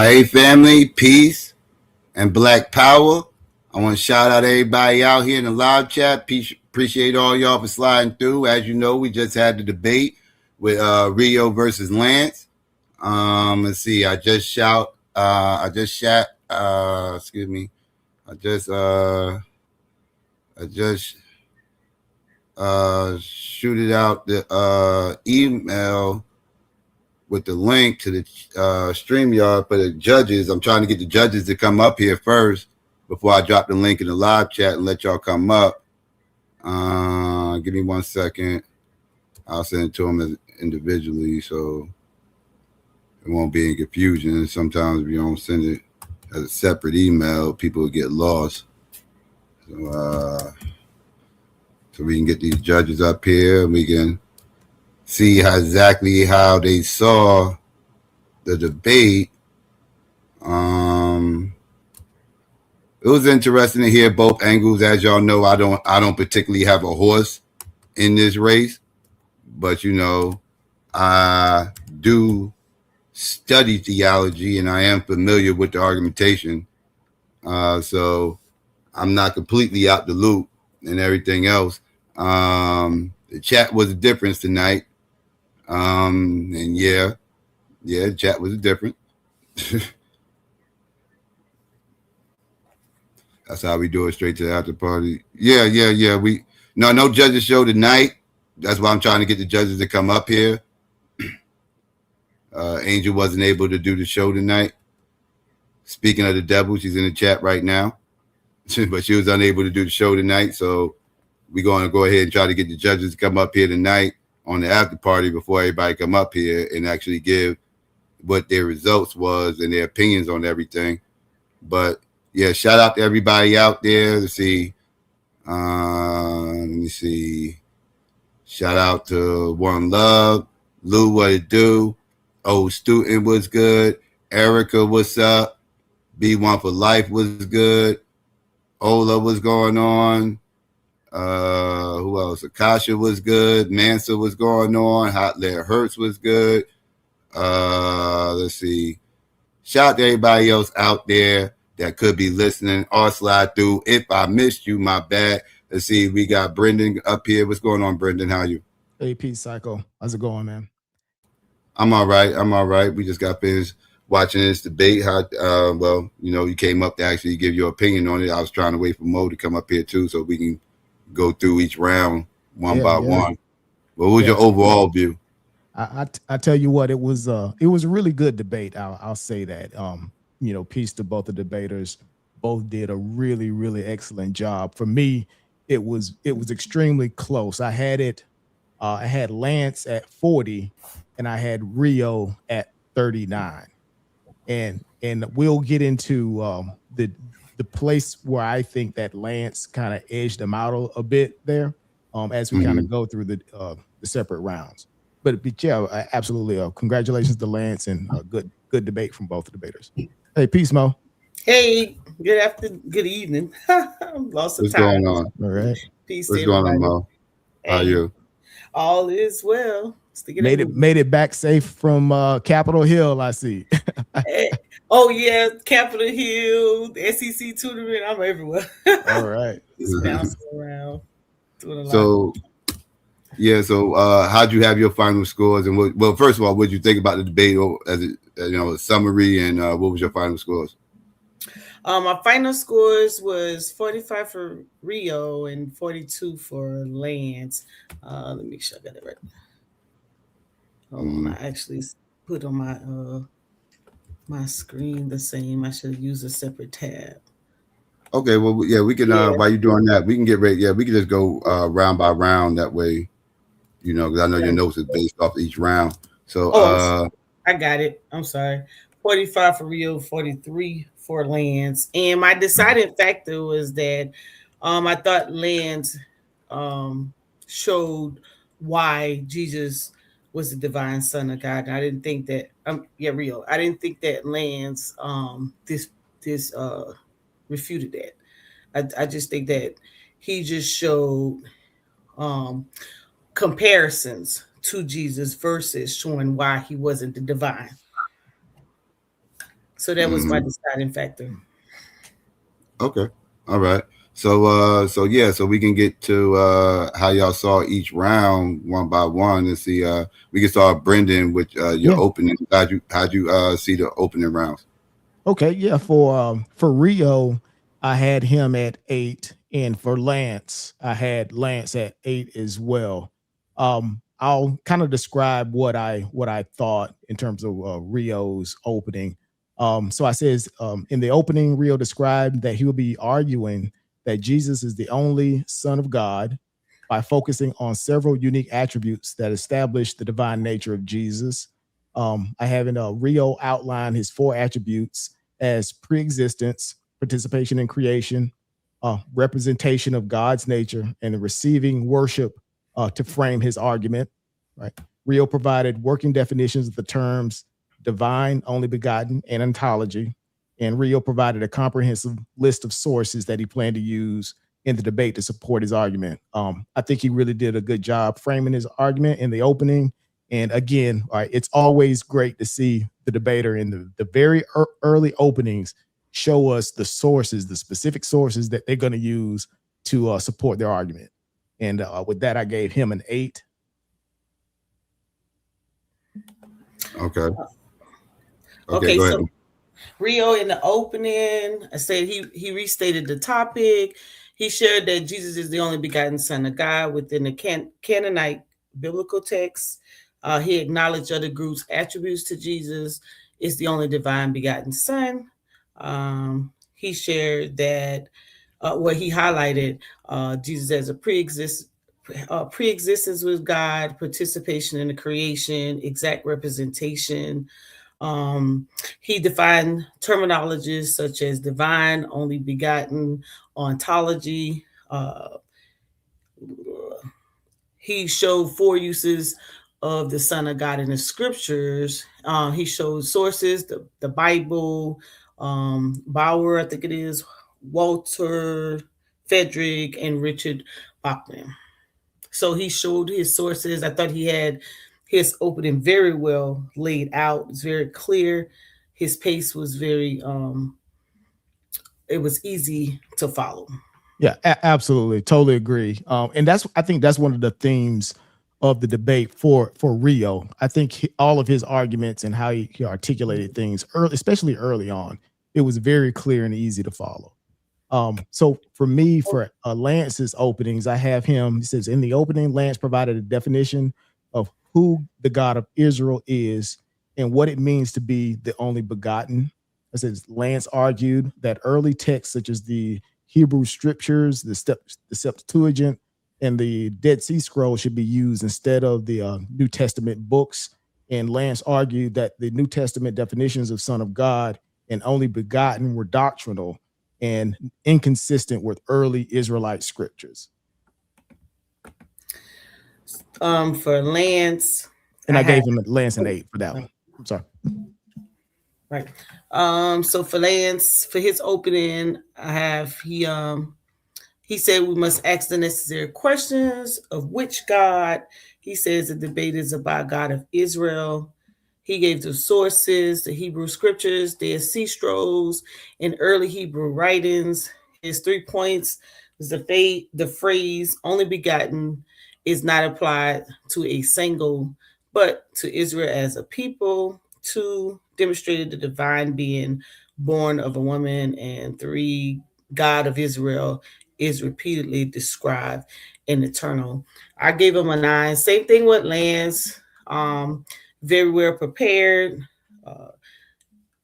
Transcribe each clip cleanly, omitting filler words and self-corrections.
Hey family, peace and black power. I want to shout out everybody out here in the live chat. Appreciate all y'all for sliding through. As you know, we just had the debate with Rio versus Lance. Let's see. Excuse me. I just shooted out the email with the link to the StreamYard for the judges. I'm trying to get the judges to come up here first before I drop the link in the live chat and let y'all come up. Give me 1 second. I'll send it to them individually so it won't be in confusion. Sometimes if you don't send it as a separate email, people will get lost. So we can get these judges up here. We can see exactly how they saw the debate. It was interesting to hear both angles. As y'all know, I don't particularly have a horse in this race, but I do study theology and I am familiar with the argumentation. So I'm not completely out the loop and everything else. The chat was a difference tonight. And yeah, the chat was a difference. That's how we do it, straight to the after party. Yeah. No judges show tonight. That's why I'm trying to get the judges to come up here. Angel wasn't able to do the show tonight. Speaking of the devil, she's in the chat right now. But she was unable to do the show tonight. So we're going to go ahead and try to get the judges to come up here tonight on the after party before everybody come up here and actually give what their results was and their opinions on everything. But yeah, shout out to everybody out there. Let's see. Let me see. Shout out to One Love. Lou, what it do? Old Student was good. Erica, what's up? B1 for Life was good. Ola, what's going on? Who else? Akasha was good. Mansa was going on. Hot Lead Hurts was good. Let's see. Shout out to everybody else out there that could be listening or slide through. If I missed you, my bad. Let's see. We got Brendan up here. What's going on, Brendan? How are you? Hey, peace, Psycho. How's it going, man? I'm all right. We just got finished watching this debate. You came up to actually give your opinion on it. I was trying to wait for Mo to come up here too, so we can go through each round one by one. What was your overall view? I tell you what, it was a really good debate. I'll say that. Peace to both the debaters. Both did a really, really excellent job. For me, it was extremely close. I had Lance at 40 and I had Rio at 39. And we'll get into the place where I think that Lance kind of edged him out a bit there as we kind of go through the separate rounds. But yeah, absolutely. Congratulations to Lance and good debate from both the debaters. Hey, peace, Mo. Hey, good evening. Lost What's of time. going on? All right. Peace. What's going on, Mo? How are you? All is well. Made it back safe from Capitol Hill, I see. Oh yeah, Capitol Hill, the SEC tournament. I'm everywhere. All right. Just bouncing around, doing a lot. So how'd you have your final scores? And first of all, what did you think about the debate, or as a summary, and what was your final scores? My final scores was 45 for Rio and 42 for Lance. Let me make sure I got it right. I actually put on my screen the same. I should use a separate tab. Okay, well, yeah, we can. While you're doing that, we can get ready. Yeah, we can just go round by round. That way, because I know your notes is based off each round. So, I got it. I'm sorry. 45 for Rio, 43 for Lance, and my deciding factor was that I thought Lance showed why Jesus was the divine Son of God. And I didn't think that Rio. I didn't think that Lance this refuted that. I just think that he just showed comparisons to Jesus versus showing why he wasn't the divine. So that was my deciding factor. Okay. All right. So yeah, so we can get to how y'all saw each round one by one and see we can start Brendan with your opening. How'd you see the opening rounds? Okay, yeah. For Rio, I had him at 8, and for Lance, I had Lance at 8 as well. I'll kind of describe what I thought in terms of Rio's opening. So I says in the opening, Rio described that he will be arguing that Jesus is the only Son of God by focusing on several unique attributes that establish the divine nature of Jesus. I have in Rio outline his 4 attributes as preexistence, participation in creation, representation of God's nature, and the receiving worship to frame his argument. Right. Rio provided working definitions of the terms divine, only begotten, and ontology. And Rio provided a comprehensive list of sources that he planned to use in the debate to support his argument. I think he really did a good job framing his argument in the opening. And again, all right, it's always great to see the debater in the very early openings show us the sources, the specific sources that they're going to use to support their argument. And with that, I gave him an 8. Okay. Okay, go so ahead. Rio in the opening, I said he restated the topic. He shared that Jesus is the only begotten Son of God within the Canaanite biblical text. He acknowledged other groups' attributes to Jesus. Is the only divine begotten Son. He shared that he highlighted Jesus as a pre-existence with God, participation in the creation, exact representation. He defined terminologies such as divine, only begotten, ontology. He showed 4 uses of the Son of God in the scriptures. He showed sources, the Bible, Bauer, I think it is, Walter, Frederick, and Richard Bachman. So he showed his sources. I thought he had his opening very well laid out. It's very clear. His pace was very it was easy to follow. Yeah, absolutely. Totally agree. And I think that's one of the themes of the debate for Rio. I think all of his arguments and how he articulated things early, especially early on, it was very clear and easy to follow. So for me, for Lance's openings, I have him. He says in the opening, Lance provided a definition of who the God of Israel is and what it means to be the only begotten. I says Lance argued that early texts such as the Hebrew scriptures, the Septuagint, and the Dead Sea Scrolls should be used instead of the New Testament books. And Lance argued that the New Testament definitions of Son of God and only begotten were doctrinal and inconsistent with early Israelite scriptures. For Lance, and I gave him Lance an 8 for that one. I'm sorry. Right. So for Lance, for his opening, I have he said we must ask the necessary questions of which God. He says the debate is about God of Israel. He gave the sources, the Hebrew scriptures, Dead Sea Scrolls, and early Hebrew writings. His 3 points was the phrase only begotten is not applied to a single, but to Israel as a people. 2, demonstrated the divine being born of a woman. And 3, God of Israel is repeatedly described in eternal. I gave him a 9. Same thing with Lance. Very well prepared.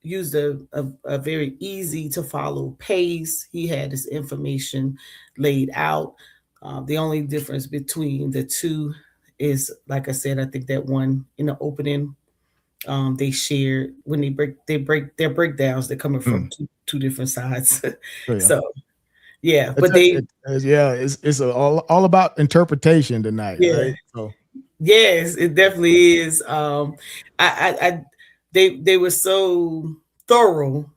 Used a very easy to follow pace. He had his information laid out. The only difference between the two is, like I said, I think that one in the opening, they shared when they break their breakdowns. They're coming from two different sides. Oh, yeah. So yeah, but it's all about interpretation tonight, right? So yes, it definitely is. They were so thorough,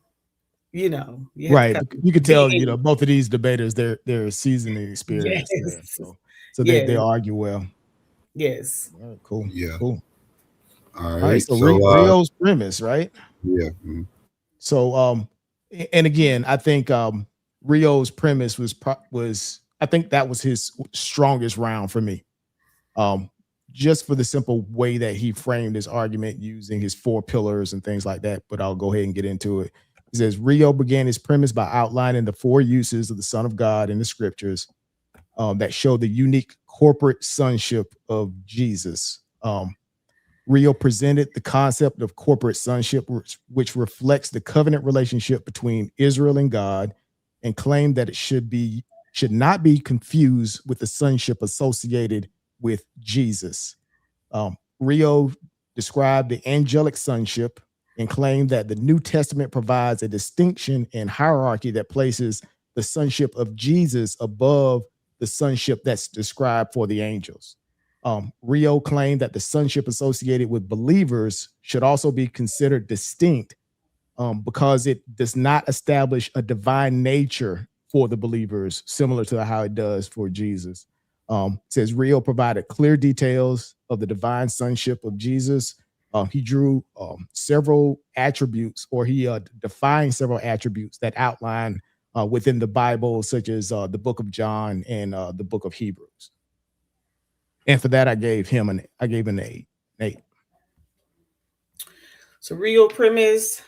you know. Right, you could tell, you know, both of these debaters, they're seasoned and experienced. Yes. There. So they argue well. Yes. All right, cool. Yeah. Cool. All All right. So, so Rio's premise, right? Yeah. So, and again, I think Rio's premise was I think that was his strongest round for me. Just for the simple way that he framed his argument using his 4 pillars and things like that. But I'll go ahead and get into it. He says Rio began his premise by outlining the 4 uses of the Son of God in the scriptures that show the unique corporate sonship of Jesus. Rio presented the concept of corporate sonship, which reflects the covenant relationship between Israel and God, and claimed that it should not be confused with the sonship associated with Jesus. Rio described the angelic sonship and claimed that the New Testament provides a distinction and hierarchy that places the sonship of Jesus above the sonship that's described for the angels. Rio claimed that the sonship associated with believers should also be considered distinct because it does not establish a divine nature for the believers, similar to how it does for Jesus. Says Rio provided clear details of the divine sonship of Jesus. He drew several attributes, or he defined several attributes that outline within the Bible, such as the book of John and the book of Hebrews. And for that, I gave him an 8. So Rio premise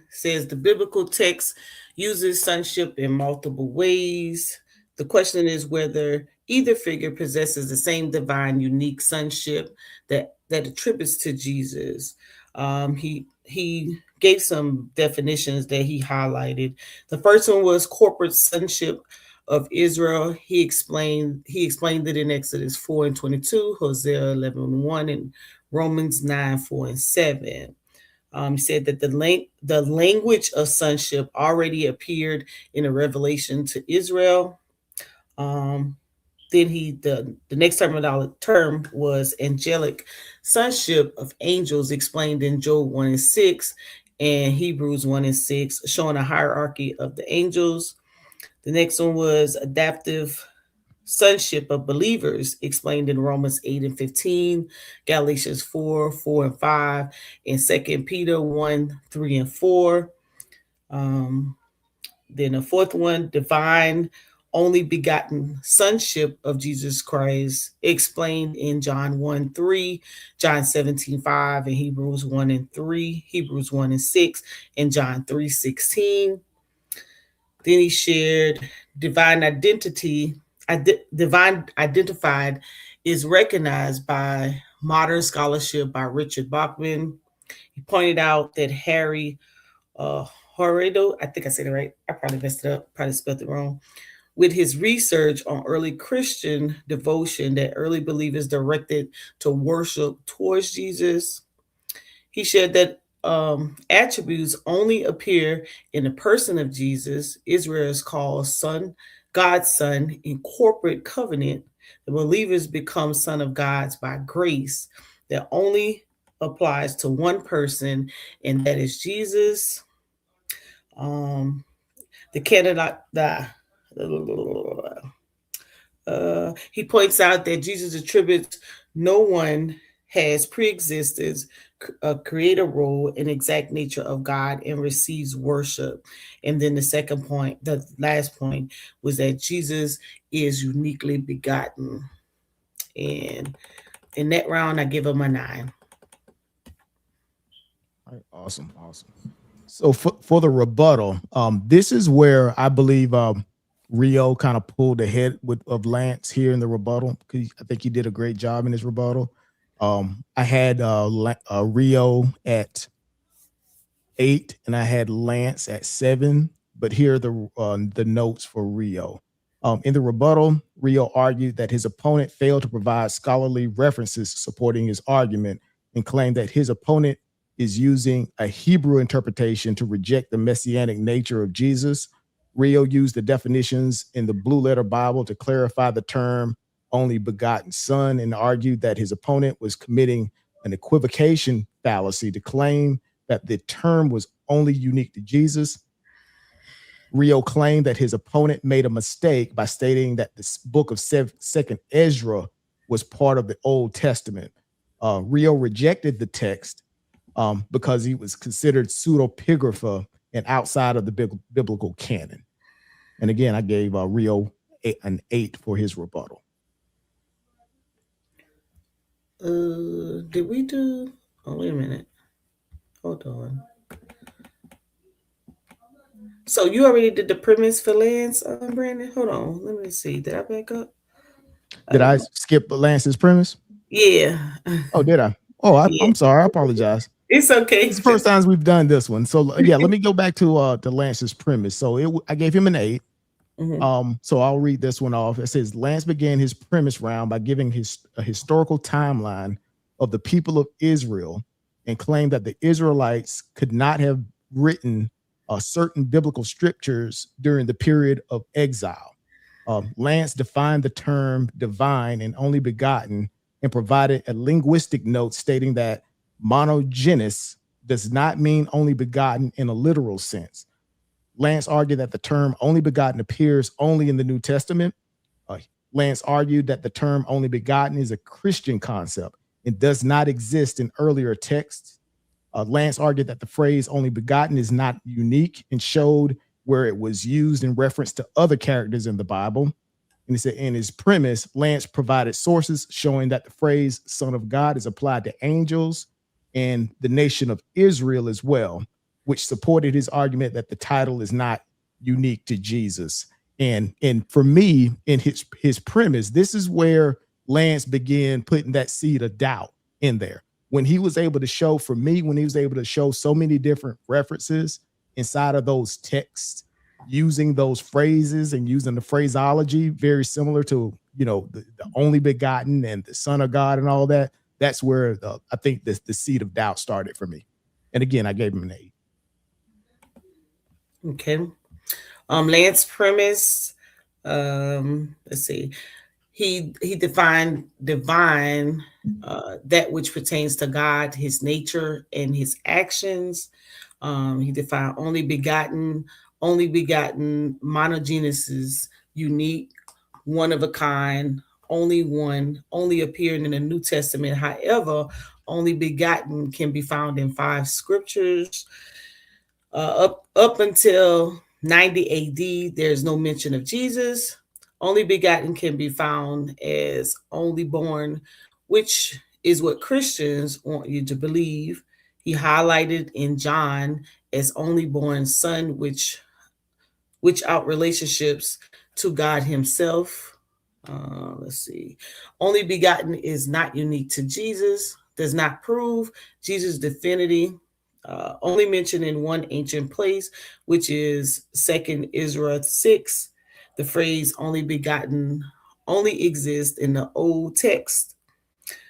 says the biblical text uses sonship in multiple ways. The question is whether either figure possesses the same divine, unique sonship that attributes to Jesus. He gave some definitions that he highlighted. The first one was corporate sonship of Israel. He explained it in Exodus 4:22, Hosea 11:1, and Romans 9:4-7. He said that the language of sonship already appeared in a revelation to Israel. Then the next term was angelic sonship of angels, explained in Job 1:6 and Hebrews 1:6, showing a hierarchy of the angels. The next one was adaptive sonship of believers, explained in Romans 8:15, Galatians 4:4-5, and 2 Peter 1:3-4. Then the fourth one, divine only begotten sonship of Jesus Christ, explained in John 1:3, John 17:5, and Hebrews 1:3, Hebrews 1:6, and John 3:16. Then he shared divine identified is recognized by modern scholarship by Richard Bachman. He pointed out that Harry Horedo, I think I said it right, I probably messed it up, probably spelled it wrong, with his research on early Christian devotion that early believers directed to worship towards Jesus. He shared that attributes only appear in the person of Jesus. Israel is called son, God's son in corporate covenant. The believers become son of God's by grace that only applies to one person, and that is Jesus. He points out that Jesus attributes no one has pre-existence, create a role, an exact nature of God, and receives worship. And then the last point was that Jesus is uniquely begotten. And in that round, I give him a 9. All right, awesome. So for the rebuttal, this is where I believe Rio kind of pulled ahead of Lance here in the rebuttal, because I think he did a great job in his rebuttal. I had Rio at 8 and I had Lance at 7, but here are the notes for Rio. In the rebuttal, Rio argued that his opponent failed to provide scholarly references supporting his argument and claimed that his opponent is using a Hebrew interpretation to reject the messianic nature of Jesus. Rio used the definitions in the Blue Letter Bible to clarify the term only begotten son and argued that his opponent was committing an equivocation fallacy to claim that the term was only unique to Jesus. Rio claimed that his opponent made a mistake by stating that the book of 2nd Ezra was part of the Old Testament. Rio rejected the text, because he was considered pseudepigrapher and outside of the biblical canon. And again, I gave Rio an 8 for his rebuttal. Did we do? Oh, wait a minute. Hold on. So you already did the premise for Lance, Brandon? Hold on. Let me see. Did I back up? Did I skip Lance's premise? Yeah. Oh, did I? Oh, Yeah. I'm sorry. I apologize. It's okay. It's the first times we've done this one. So yeah, let me go back to Lance's premise. So I gave him an 8. Mm-hmm. So I'll read this one off. It says Lance began his premise round by giving a historical timeline of the people of Israel and claimed that the Israelites could not have written certain biblical scriptures during the period of exile. Lance defined the term divine and only begotten and provided a linguistic note stating that monogenes does not mean only begotten in a literal sense. Lance argued that the term only begotten appears only in the New Testament. Lance argued that the term only begotten is a Christian concept and does not exist in earlier texts. Lance argued that the phrase only begotten is not unique and showed where it was used in reference to other characters in the Bible. And he said in his premise, Lance provided sources showing that the phrase Son of God is applied to angels and the nation of Israel as well, which supported his argument that the title is not unique to Jesus. And for me, in his premise, this is where Lance began putting that seed of doubt in there. When he was able to show, for me, when he was able to show so many different references inside of those texts, using those phrases and using the phraseology very similar to, the only begotten and the Son of God and all that, that's where I think the seed of doubt started for me. And again, I gave him an 8. Okay. Lance premise. Let's see. He defined divine, that which pertains to God, his nature and his actions. He defined only begotten, monogenes is unique, one of a kind, only one, only appearing in the New Testament. However, only begotten can be found in 5 scriptures. Up until 90 AD, there's no mention of Jesus. Only begotten can be found as only born, which is what Christians want you to believe. He highlighted in John as only born son, which out relationships to God himself. Let's see. Only begotten is not unique to Jesus, does not prove Jesus' divinity. Only mentioned in one ancient place, which is 2 Ezra 6. The phrase only begotten only exists in the old text.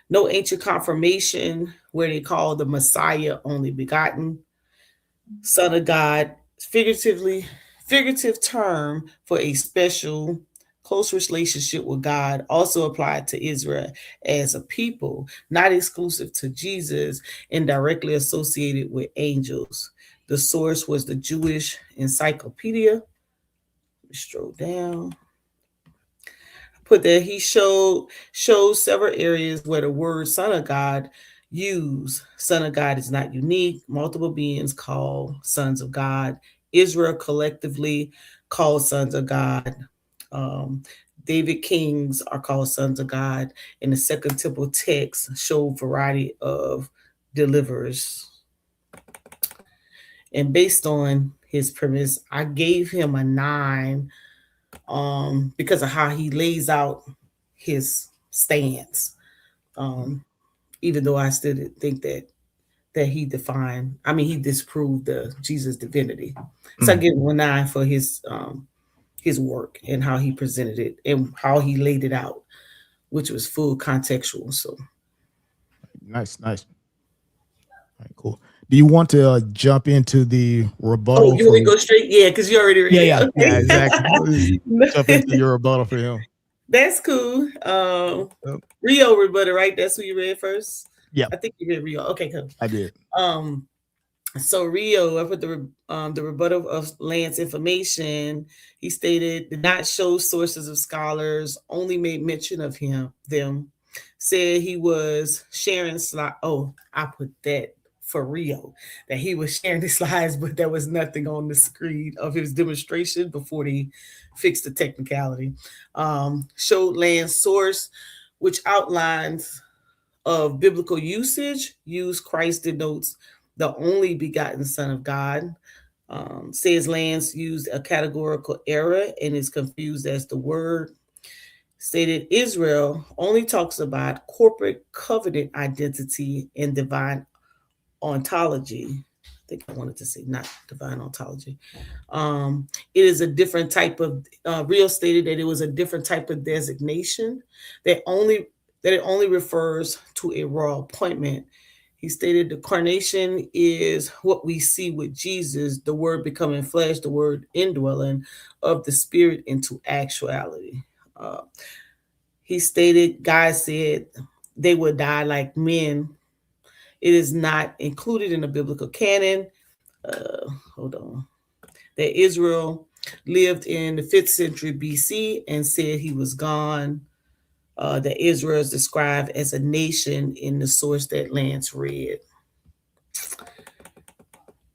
No ancient confirmation where they call the Messiah only begotten. Son of God, figurative term for a special close relationship with God, also applied to Israel as a people, not exclusive to Jesus and directly associated with angels. The source was the Jewish encyclopedia. Stroll down. Put that he shows several areas where the word Son of God used. Son of God is not unique. Multiple beings called sons of God. Israel collectively called sons of God. David kings are called sons of God. And the Second Temple text show variety of deliverers. And based on his premise, I gave him a 9 because of how he lays out his stance. Even though I still think that he disproved the Jesus divinity. So I give him a 9 for his work and how he presented it and how he laid it out, which was full contextual. So nice. All right, cool. Do you want to jump into the rebuttal? Oh, you want me to go straight? Yeah, because you already read yeah, it. Okay. Yeah, exactly. Jump into your rebuttal for him. That's cool. Rio rebuttal, right? That's who you read first? Yeah. I think you read Rio. Okay, cool. I did. So Rio, I put the rebuttal of Lance information. He stated, did not show sources of scholars, only made mention of them. Said he was sharing I put that for Rio, that he was sharing the slides, but there was nothing on the screen of his demonstration before they fixed the technicality. Showed land source, which outlines of biblical usage. Use Christ denotes the only begotten Son of God. Says Lance used a categorical error and is confused as the word. Stated Israel only talks about corporate covenant identity and divine ontology. I think I wanted to say not divine ontology. It is a different type of Real stated that it was a different type of designation that it only refers to a royal appointment. He stated the carnation is what we see with Jesus, the word becoming flesh, the word indwelling of the spirit into actuality. He stated, God said they would die like men. It is not included in the biblical canon. Hold on. That Israel lived in the 5th century BC and said he was gone. That Israel is described as a nation in the source that Lance read.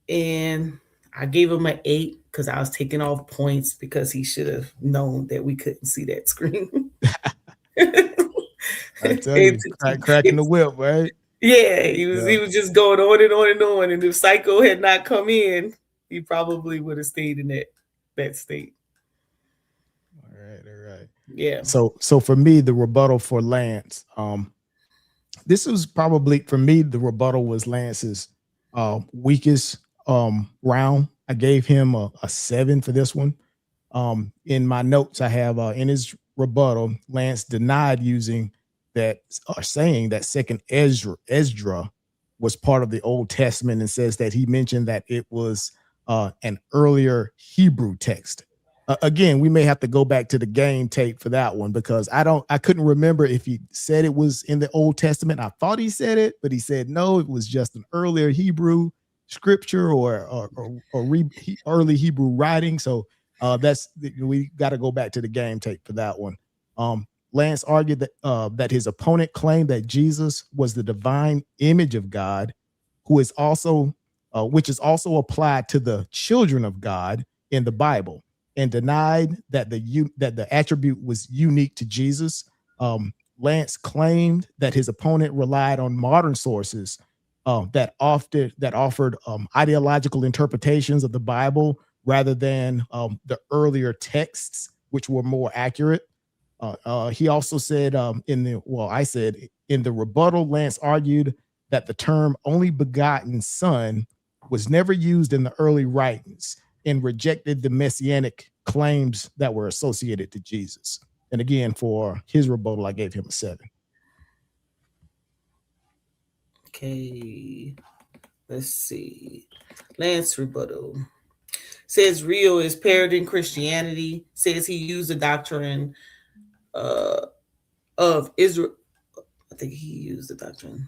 And I gave him an 8 because I was taking off points because he should have known that we couldn't see that screen. I tell you, cracking the whip, right? Yeah, he was just going on and on and on. And if Psycho had not come in, he probably would have stayed in that state. All right. Yeah. So for me, the rebuttal for Lance, this was probably for me, the rebuttal was Lance's weakest round. I gave him a 7 for this one. In my notes, I have in his rebuttal, Lance denied using that or saying that second Esdra was part of the Old Testament, and says that he mentioned that it was an earlier Hebrew text. Again, we may have to go back to the game tape for that one, because I couldn't remember if he said it was in the Old Testament. I thought he said it, but he said no, it was just an earlier Hebrew scripture or early Hebrew writing. So we got to go back to the game tape for that one. Lance argued that his opponent claimed that Jesus was the divine image of God, who is also which is also applied to the children of God in the Bible, and denied that the attribute was unique to Jesus. Lance claimed that his opponent relied on modern sources that offered ideological interpretations of the Bible rather than the earlier texts, which were more accurate. He also said I said in the rebuttal, Lance argued that the term only begotten son was never used in the early writings, and rejected the messianic claims that were associated to Jesus. And again, for his rebuttal, I gave him a 7. Okay, let's see. Lance rebuttal says Rio is parroting Christianity. Says he used the doctrine of Israel. I think he used the doctrine.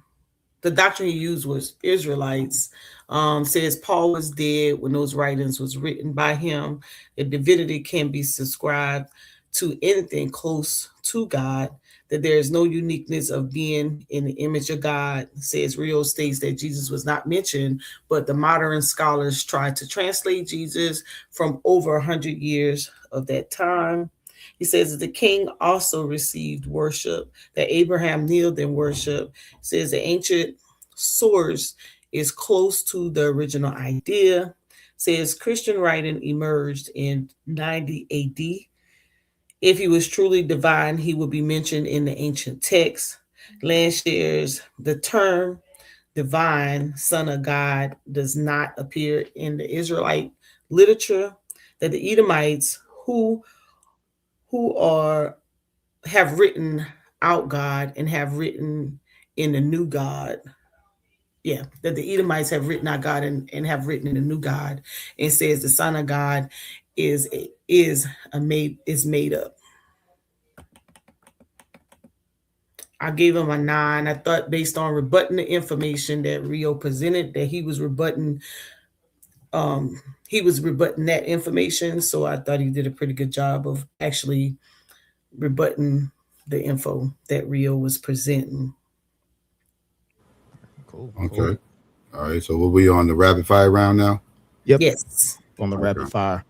The doctrine he used was Israelites. Says Paul was dead when those writings was written by him. The divinity can be subscribed to anything close to God. That there is no uniqueness of being in the image of God. Says Rio states that Jesus was not mentioned, but the modern scholars tried to translate Jesus from over 100 years of that time. He says that the king also received worship, that Abraham kneeled in worship. Says the ancient source is close to the original idea. Says Christian writing emerged in 90 AD. If he was truly divine, he would be mentioned in the ancient text. Lance shares the term divine, son of God, does not appear in the Israelite literature. That the Edomites who have written out God and have written in the new God. Yeah, that the Edomites have written out God and have written in the new God, and says the Son of God is made up. I gave him a 9. I thought, based on rebutting the information that Rio presented, that he was rebutting that information. So I thought he did a pretty good job of actually rebutting the info that Rio was presenting. Cool. Okay. All right. So we'll be on the rapid fire round now. Yep. Yes. On the Okay. rapid fire.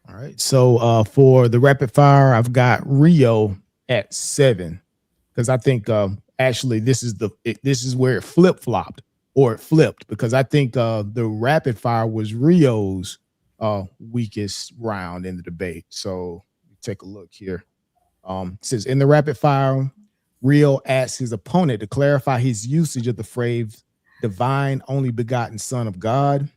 All right. So for the rapid fire, I've got Rio at 7 because I think actually this is where it flip-flopped or it flipped because I think the rapid fire was Rio's weakest round in the debate. So take a look here. It says in the rapid fire, Rio asks his opponent to clarify his usage of the phrase divine only begotten son of God.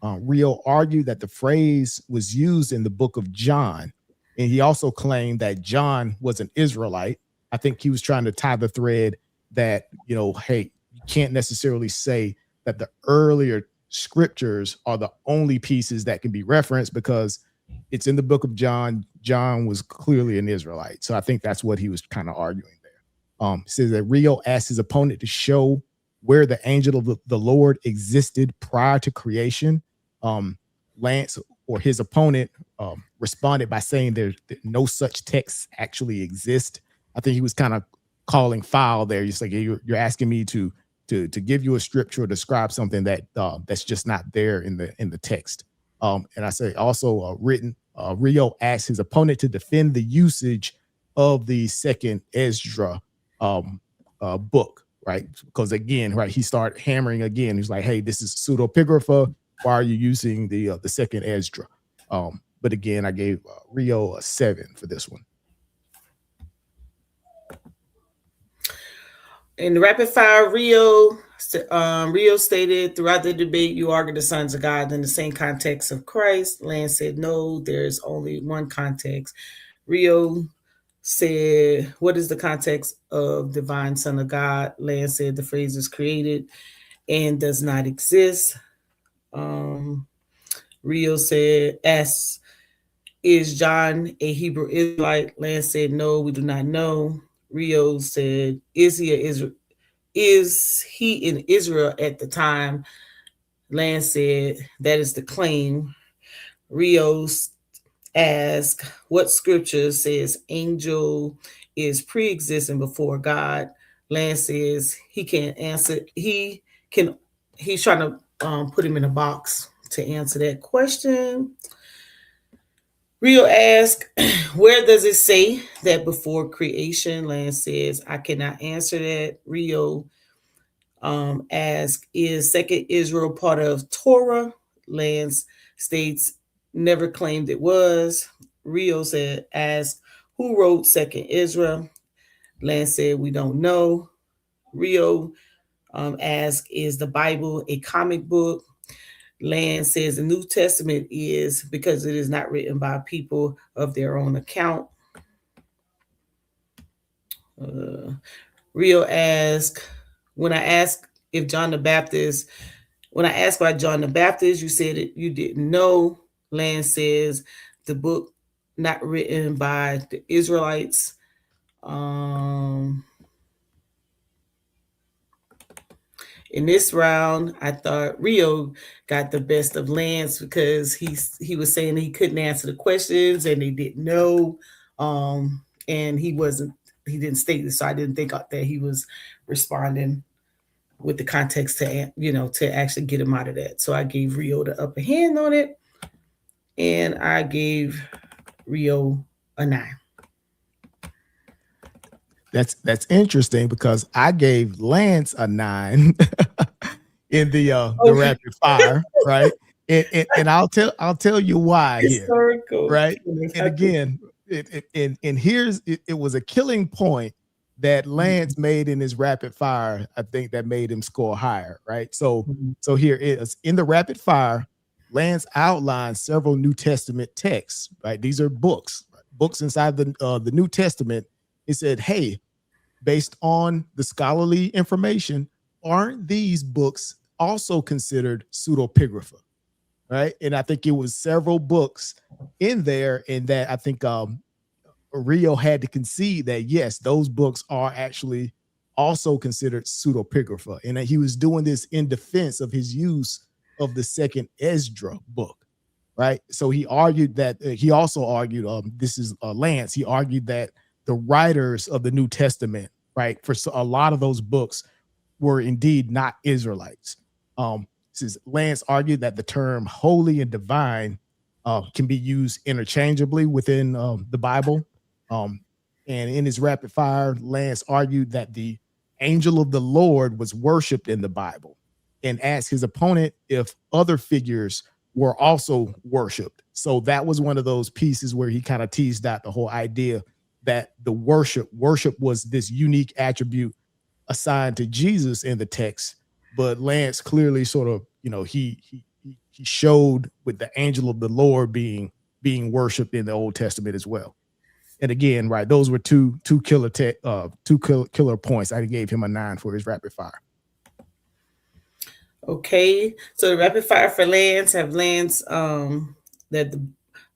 Rio argued that the phrase was used in the book of John, and he also claimed that John was an Israelite. I think he was trying to tie the thread that, hey, you can't necessarily say that the earlier scriptures are the only pieces that can be referenced because it's in the book of John. John was clearly an Israelite. So I think that's what he was kind of arguing there. Says that Rio asked his opponent to show where the angel of the Lord existed prior to creation. Lance or his opponent responded by saying that no such text actually exist. I think he was kind of calling foul there. He's like, you're asking me to give you a scripture or describe something that that's just not there in the text. And I say also Rio asked his opponent to defend the usage of the second Esdra book, right? Because again, right, he started hammering again. He's like, hey, this is pseudepigrapha. Why are you using the second Esdra? But again, I gave Rio a 7 for this one. In the rapid fire, Rio stated throughout the debate, you argue the sons of God in the same context of Christ. Lance said, no, there's only one context. Rio said, what is the context of divine son of God? Lance said the phrase is created and does not exist. Rio said, is John a Hebrew Israelite? Lance said, no, we do not know. Rio said, is he in Israel at the time? Lance said, that is the claim. Rio asked, what scripture says angel is pre-existing before God? Lance says he can't answer. He's trying to put him in a box to answer that question. Rio asked, where does it say that before creation? Lance says, I cannot answer that. Rio asked, is second Israel part of Torah? Lance states, never claimed it was. Rio said, asked, who wrote second Israel? Lance said, we don't know. Rio asked, is the Bible a comic book? Lance says the New Testament is because it is not written by people of their own account. Rio asked, when I asked about John the Baptist, you said it, you didn't know. Lance says the book not written by the Israelites. In this round, I thought Rio got the best of Lance because he was saying he couldn't answer the questions and they didn't know, and he didn't state it, so I didn't think that he was responding with the context to actually get him out of that. So I gave Rio the upper hand on it, and I gave Rio a 9. That's interesting because I gave Lance a 9 in the rapid fire, right? And I'll tell you why Historical. Here, right? And again, it was a killing point that Lance made in his rapid fire. I think that made him score higher, right? So here it is in the rapid fire. Lance outlined several New Testament texts, right? These are books inside the New Testament. It said, hey, based on the scholarly information, aren't these books also considered pseudepigrapha, right? And I think it was several books in there, and that I think Rio had to concede that, yes, those books are actually also considered pseudepigrapha. And that he was doing this in defense of his use of the second Esdra book, right? So he argued that, he also argued, this is Lance, he argued that the writers of the New Testament, right, for a lot of those books were indeed not Israelites. Says Lance argued that the term holy and divine can be used interchangeably within the Bible. And in his rapid fire, Lance argued that the angel of the Lord was worshipped in the Bible and asked his opponent if other figures were also worshipped. So that was one of those pieces where he kind of teased out the whole idea that the worship was this unique attribute assigned to Jesus in the text. But Lance clearly sort of, he showed with the angel of the Lord being worshipped in the Old Testament as well. And again, right, those were two killer points. I gave him a 9 for his rapid fire. Okay, so the rapid fire for Lance have Lance that the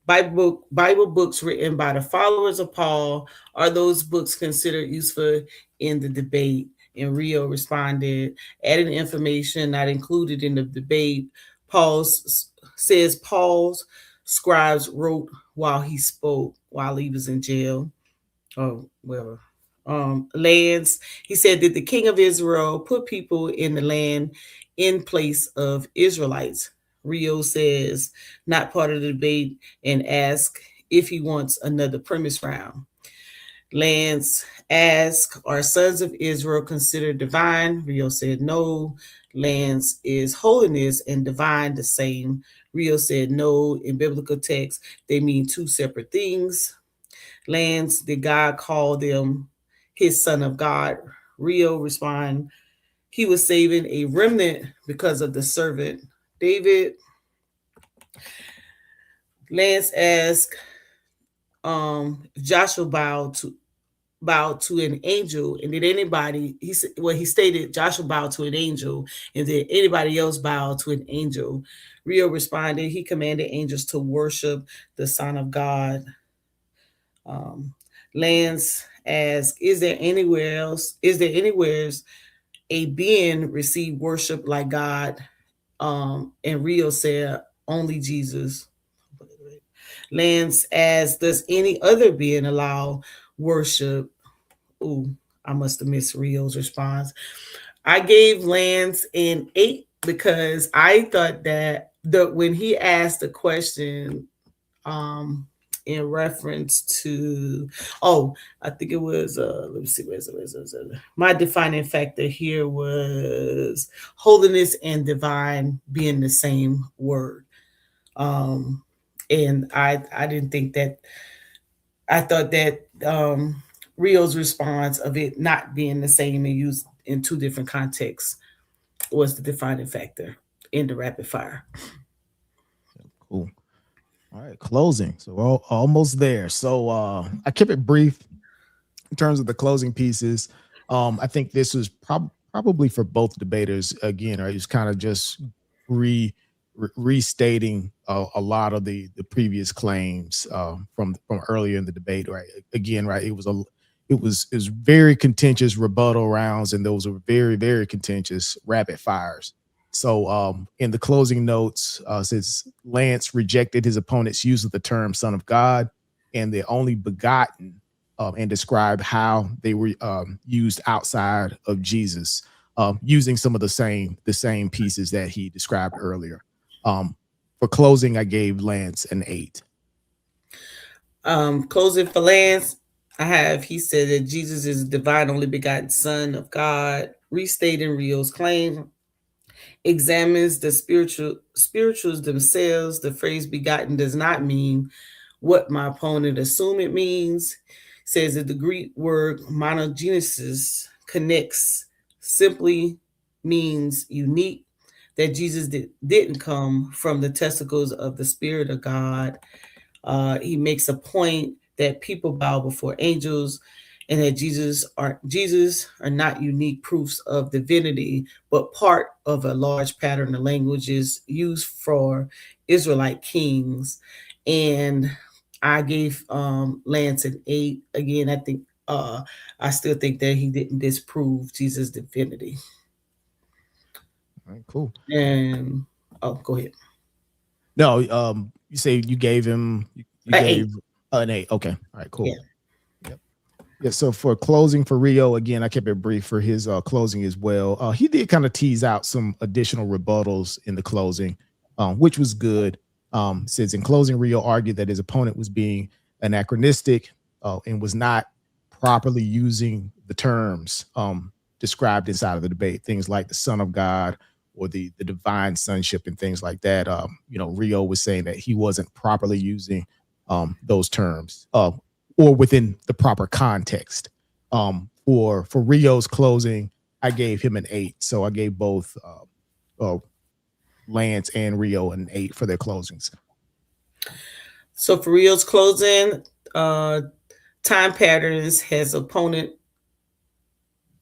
Bible books written by the followers of Paul, are those books considered useful in the debate? And Rio responded, adding information not included in the debate. Paul's scribes wrote while he spoke, while he was in jail. Oh, well, lands. He said, did the king of Israel put people in the land in place of Israelites? Rio says, not part of the debate, and ask if he wants another premise round. Lance asked, are sons of Israel considered divine? Rio said no. Lance, is holiness and divine the same? Rio said no. In biblical text, they mean two separate things. Lance, did God call them his son of God? Rio respond, he was saving a remnant because of the servant David. Lance asked, Joshua bowed to an angel, and did anybody, he stated Joshua bowed to an angel, and did anybody else bow to an angel? Rio responded, he commanded angels to worship the Son of God. Lance asked, is there anywhere a being receive worship like God? And Rio said, only Jesus. Lance asked, does any other being allow worship? Ooh, I must have missed Rio's response. I gave Lance an 8 because I thought that when he asked the question, in reference to, I think it was, let me see, where's it? My defining factor here was holiness and divine being the same word. And I didn't think that, I thought that Rio's response of it not being the same and used in two different contexts was the defining factor in the rapid fire. Cool. All right, closing. So we're almost there. So I kept it brief in terms of the closing pieces. I think this was probably for both debaters again, right? It's kind of just restating a lot of the previous claims from earlier in the debate, right? Again, right? It was very contentious rebuttal rounds, and those were very, very contentious rapid fires. So in the closing notes, says Lance rejected his opponent's use of the term son of God and the only begotten, and described how they were used outside of Jesus, using some of the same pieces that he described earlier. For closing, I gave Lance an 8. Closing for Lance, he said that Jesus is the divine only begotten son of God, restating Rio's claim. Examines the spirituals themselves. The phrase begotten does not mean what my opponent assume it means. Says that the Greek word monogenesis connects simply means unique, that Jesus didn't come from the testicles of the Spirit of God. He makes a point that people bow before angels, and that Jesus are not unique proofs of divinity, but part of a large pattern of languages used for Israelite kings. And I gave Lance an 8. Again, I think I still think that he didn't disprove Jesus' divinity. All right, cool. And go ahead. No, you say you gave him an 8. Okay. All right, cool. Yeah. Yep. Yeah, so for closing for Rio, again, I kept it brief for his closing as well. He did kind of tease out some additional rebuttals in the closing, which was good. Says in closing, Rio argued that his opponent was being anachronistic and was not properly using the terms described inside of the debate, things like the Son of God or the divine sonship and things like that. Rio was saying that he wasn't properly using those terms. Or within the proper context. For Rio's closing, I gave him an 8. So I gave both Lance and Rio an 8 for their closings. So for Rio's closing, time patterns has opponent.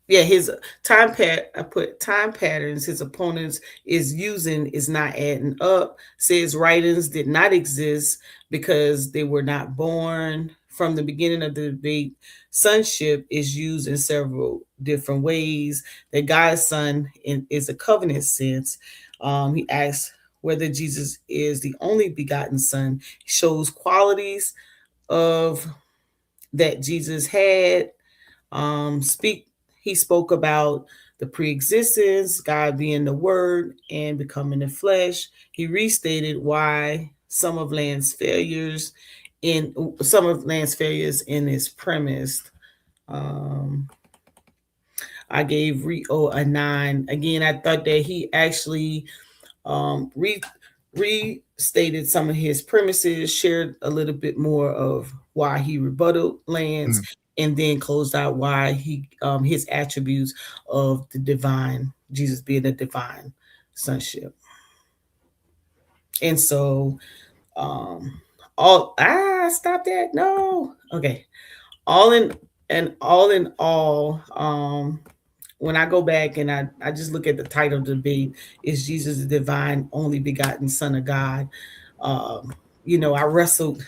Yeah, his I put time patterns his opponents is using is not adding up. Says writings did not exist because they were not born. From the beginning of the debate, sonship is used in several different ways. That God's son is a covenant sense. He asks whether Jesus is the only begotten son. He shows qualities of that Jesus had. He spoke about the pre-existence, God being the word and becoming the flesh. He restated why some of Land's failures in his premise. I gave Rio a 9. Again, I thought that he actually restated some of his premises, shared a little bit more of why he rebutted Lance, and then closed out why he his attributes of the divine, Jesus being the divine sonship. And so stop that. No. Okay. All in all, when I go back and I just look at the title of the debate, is Jesus the divine only begotten son of God? I wrestled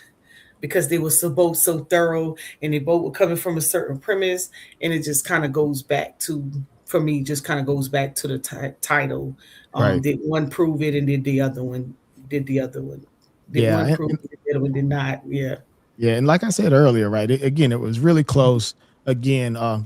because they were both so thorough and they both were coming from a certain premise, and it just kind of goes back to, for me, the title. Right. Did one prove it, and did the other one? Did one prove it, the other one did not? Yeah. Yeah, and like I said earlier, right? It was really close. Again, I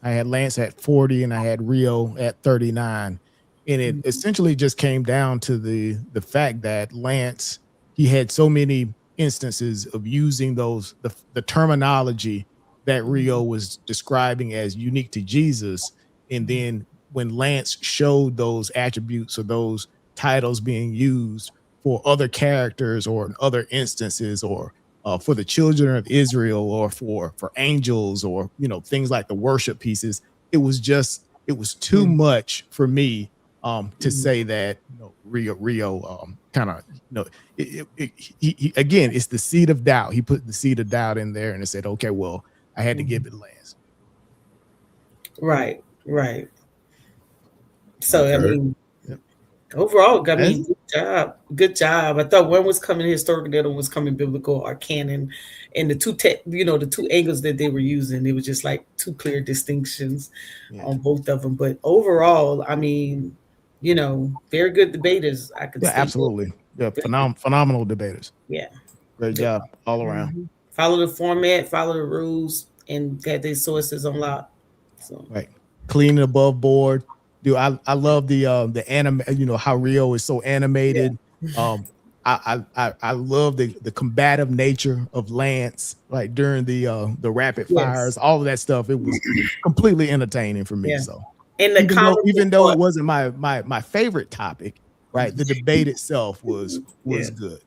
had Lance at 40 and I had Rio at 39. And it essentially just came down to the fact that Lance, he had so many instances of using the terminology that Rio was describing as unique to Jesus. And then when Lance showed those attributes or those titles being used for other characters or in other instances, or for the children of Israel, or for angels, or things like the worship pieces, it was too much for me to say that Rio kind of again, it's the seed of doubt. He put the seed of doubt in there and it said, okay, well, I had to give it Lance. Right. So okay. I mean, yep. Overall, good job. I thought one was coming historical, the other one was coming biblical or canon, and the two angles that they were using, it was just like two clear distinctions on both of them. But overall, I mean, very good debaters. I could say absolutely. Yeah, phenomenal debaters. Yeah, great job all around. Follow the format, follow the rules, and had their sources on lock. So right, clean and above board. Dude, I love the anime. How Rio is so animated. Yeah. I love the combative nature of Lance, like during the rapid fires, all of that stuff. It was completely entertaining for me. Yeah. So, and even though it wasn't my favorite topic, right? The debate itself was good.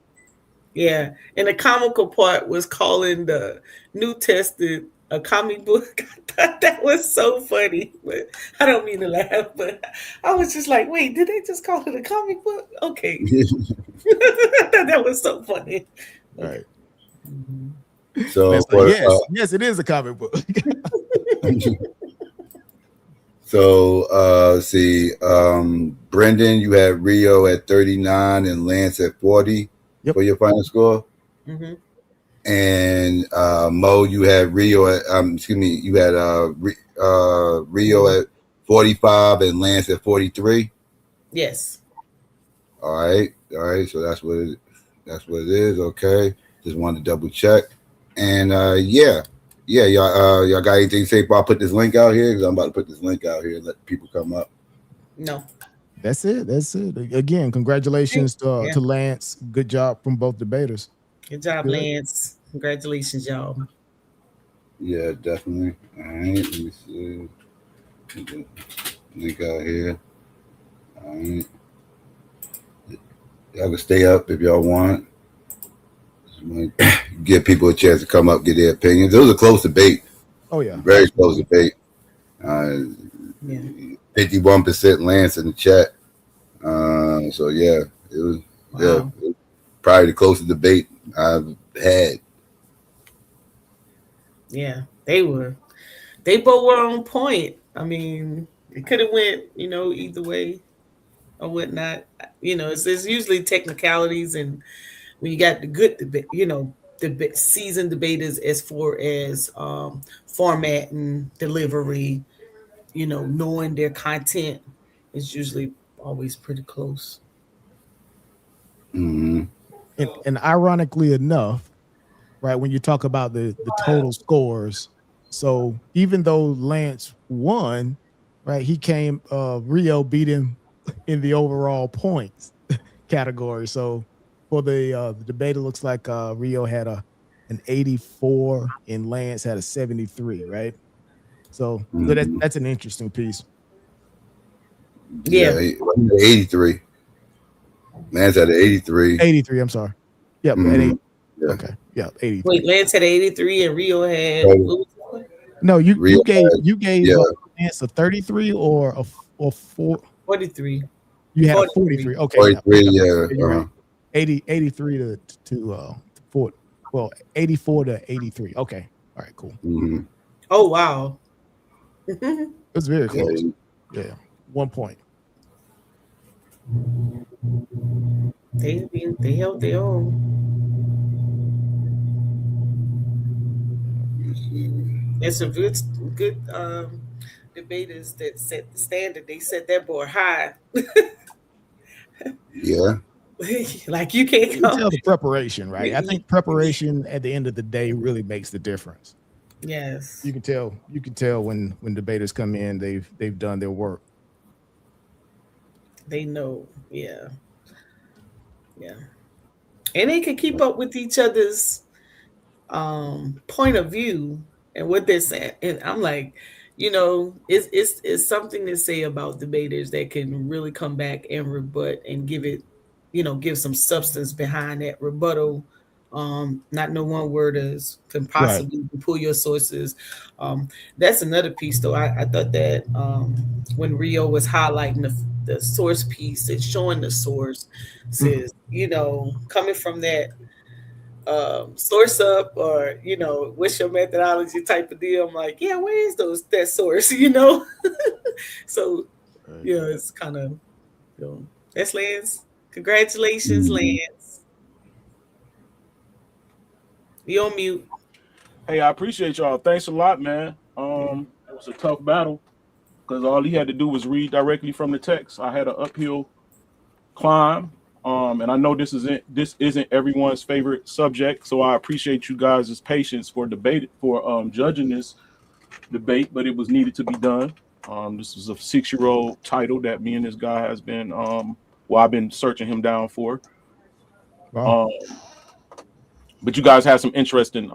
Yeah, and the comical part was calling the New Testament a comic book. I thought that was so funny, but I don't mean to laugh, but I was just like, wait, did they just call it a comic book? Okay. I thought that was so funny. Right. Okay. So yes, it is a comic book. So see, Brendan, you had Rio at 39 and Lance at 40 for your final score. Mm-hmm. And Mo, you had Rio at you had Rio at 45 and Lance at 43. Yes. All right. So that's what it is. Okay. Just wanted to double check. And Yeah, y'all got anything to say before I put this link out here? Because I'm about to put this link out here and let people come up. No. That's it. That's it. Again, congratulations Yeah. to Lance. Good job from both debaters. Good job, Good. Lance. Congratulations, y'all. Yeah, definitely. All right, let me see. Put the link out here. All right. Y'all can stay up if y'all want. Give people a chance to come up, get their opinions. It was a close debate. Oh yeah, Very close debate. Yeah. 51% Lance in the chat. So yeah, it was Wow. probably the closest debate I've had. Yeah. They both were on point. I mean, it could have went, either way or whatnot. It's usually technicalities, and when you got the good debate, the seasoned debaters as far as format and delivery, knowing their content, is usually always pretty close. Mm-hmm. and ironically enough, right, when you talk about the total scores, so even though Lance won, right, he came Rio beat him in the overall points category. So for the debate, it looks like Rio had an 84 and Lance had a 73, right? So Mm-hmm. that's an interesting piece. Yeah. Yeah, 83. Lance had an 83. 83, I'm sorry. Yep, at Mm-hmm. 8. Yeah. Okay. Yeah, 83. Wait, Lance had 83 and Rio had So, No, you Rio you gave yeah, Lance a 33 or or 4. 43. You had a 43. 43. Okay, yeah. 43. Yeah, Yeah. you're right. 83 to 4. Well, 84 to 83. Okay. All right, cool. Mm-hmm. Oh wow. It was very close. Yeah. Yeah. 1 point. They held their own. It's a good debaters that set the standard. They set that bar high. Yeah. Like you can't You can come. tell the preparation, right? I think preparation at the end of the day really makes the difference. Yes. You can tell when debaters come in, they've done their work. They know. Yeah. Yeah. And they can keep up with each other's point of view and what they're saying. And I'm like, it's something to say about debaters that can really come back and rebut and give some substance behind that rebuttal. Not no one word is can Right. possibly pull your sources. That's another piece though. I thought that when Rio was highlighting the source piece and showing the source, says, coming from that source up, or what's your methodology type of deal. I'm like, yeah, where is that source? So Right. yeah, it's kind of that's Lance. Congratulations, Mm-hmm. Lance. You on mute. Hey, I appreciate y'all. Thanks a lot, man. It was a tough battle because all he had to do was read directly from the text. I had an uphill climb. And I know this isn't everyone's favorite subject, so I appreciate you guys' patience for judging this debate, but it was needed to be done. This was a 6-year-old title that me and this guy has been I've been searching him down for. Wow. But you guys had some interesting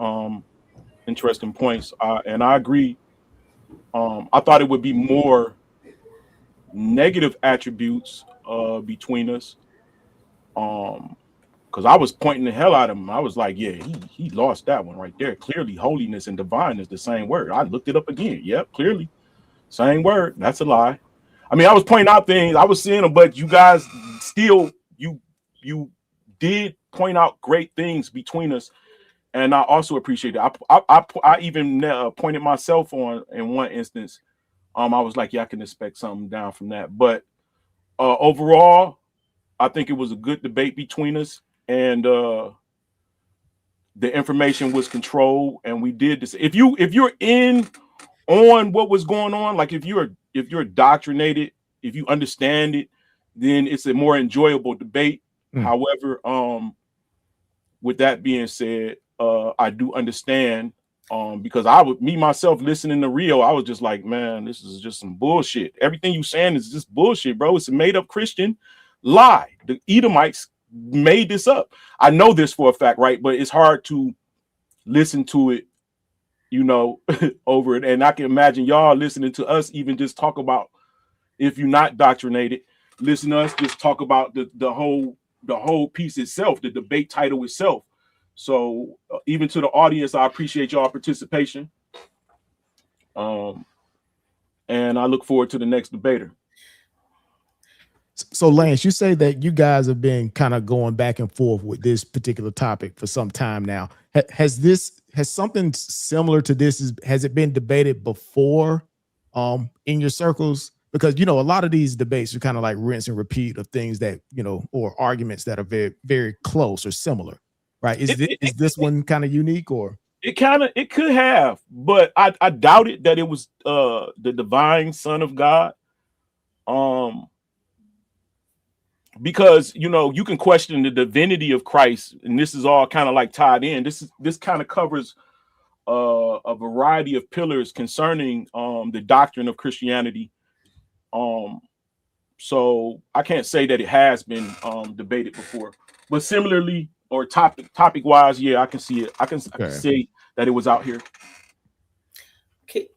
points, and I agree. I thought it would be more negative attributes between us. Because I was pointing the hell out of him. I was like, yeah, he lost that one right there. Clearly, holiness and divine is the same word. I looked it up again. Yep, clearly, same word. That's a lie. I mean, I was pointing out things. I was seeing them, but you guys still, you did point out great things between us, and I also appreciate it. I even pointed myself on in one instance. I was like, yeah, I can expect something down from that. But overall, I think it was a good debate between us, and the information was controlled, and we did this. If you're in on what was going on, like if you're indoctrinated, if you understand it, then it's a more enjoyable debate. However, with that being said, I do understand Because I would, me myself, listening to Rio, I was just like, man, this is just some bullshit. Everything you saying is just bullshit, bro. It's a made up Christian lie. The Edomites made this up. I know this for a fact, right? But it's hard to listen to it, you know, over it. And I can imagine y'all listening to us even just talk about, if you're not doctrinated, listen to us just talk about the whole piece itself, the debate title itself. So even to the audience, I appreciate y'all participation. And I look forward to the next debater. So Lance, you say that you guys have been kind of going back and forth with this particular topic for some time now. Has something similar to this, has it been debated before in your circles? Because, you know, a lot of these debates are kind of like rinse and repeat of things that, you know, or arguments that are very, very close or similar, right? Is this one kind of unique, or? It could have, but I doubted that it was the divine Son of God. Because, you know, you can question the divinity of Christ, and this is all kind of like tied in. This kind of covers a variety of pillars concerning the doctrine of Christianity. So I can't say that it has been debated before, but similarly or topic wise, yeah, I can see it. I can see that it was out here. Can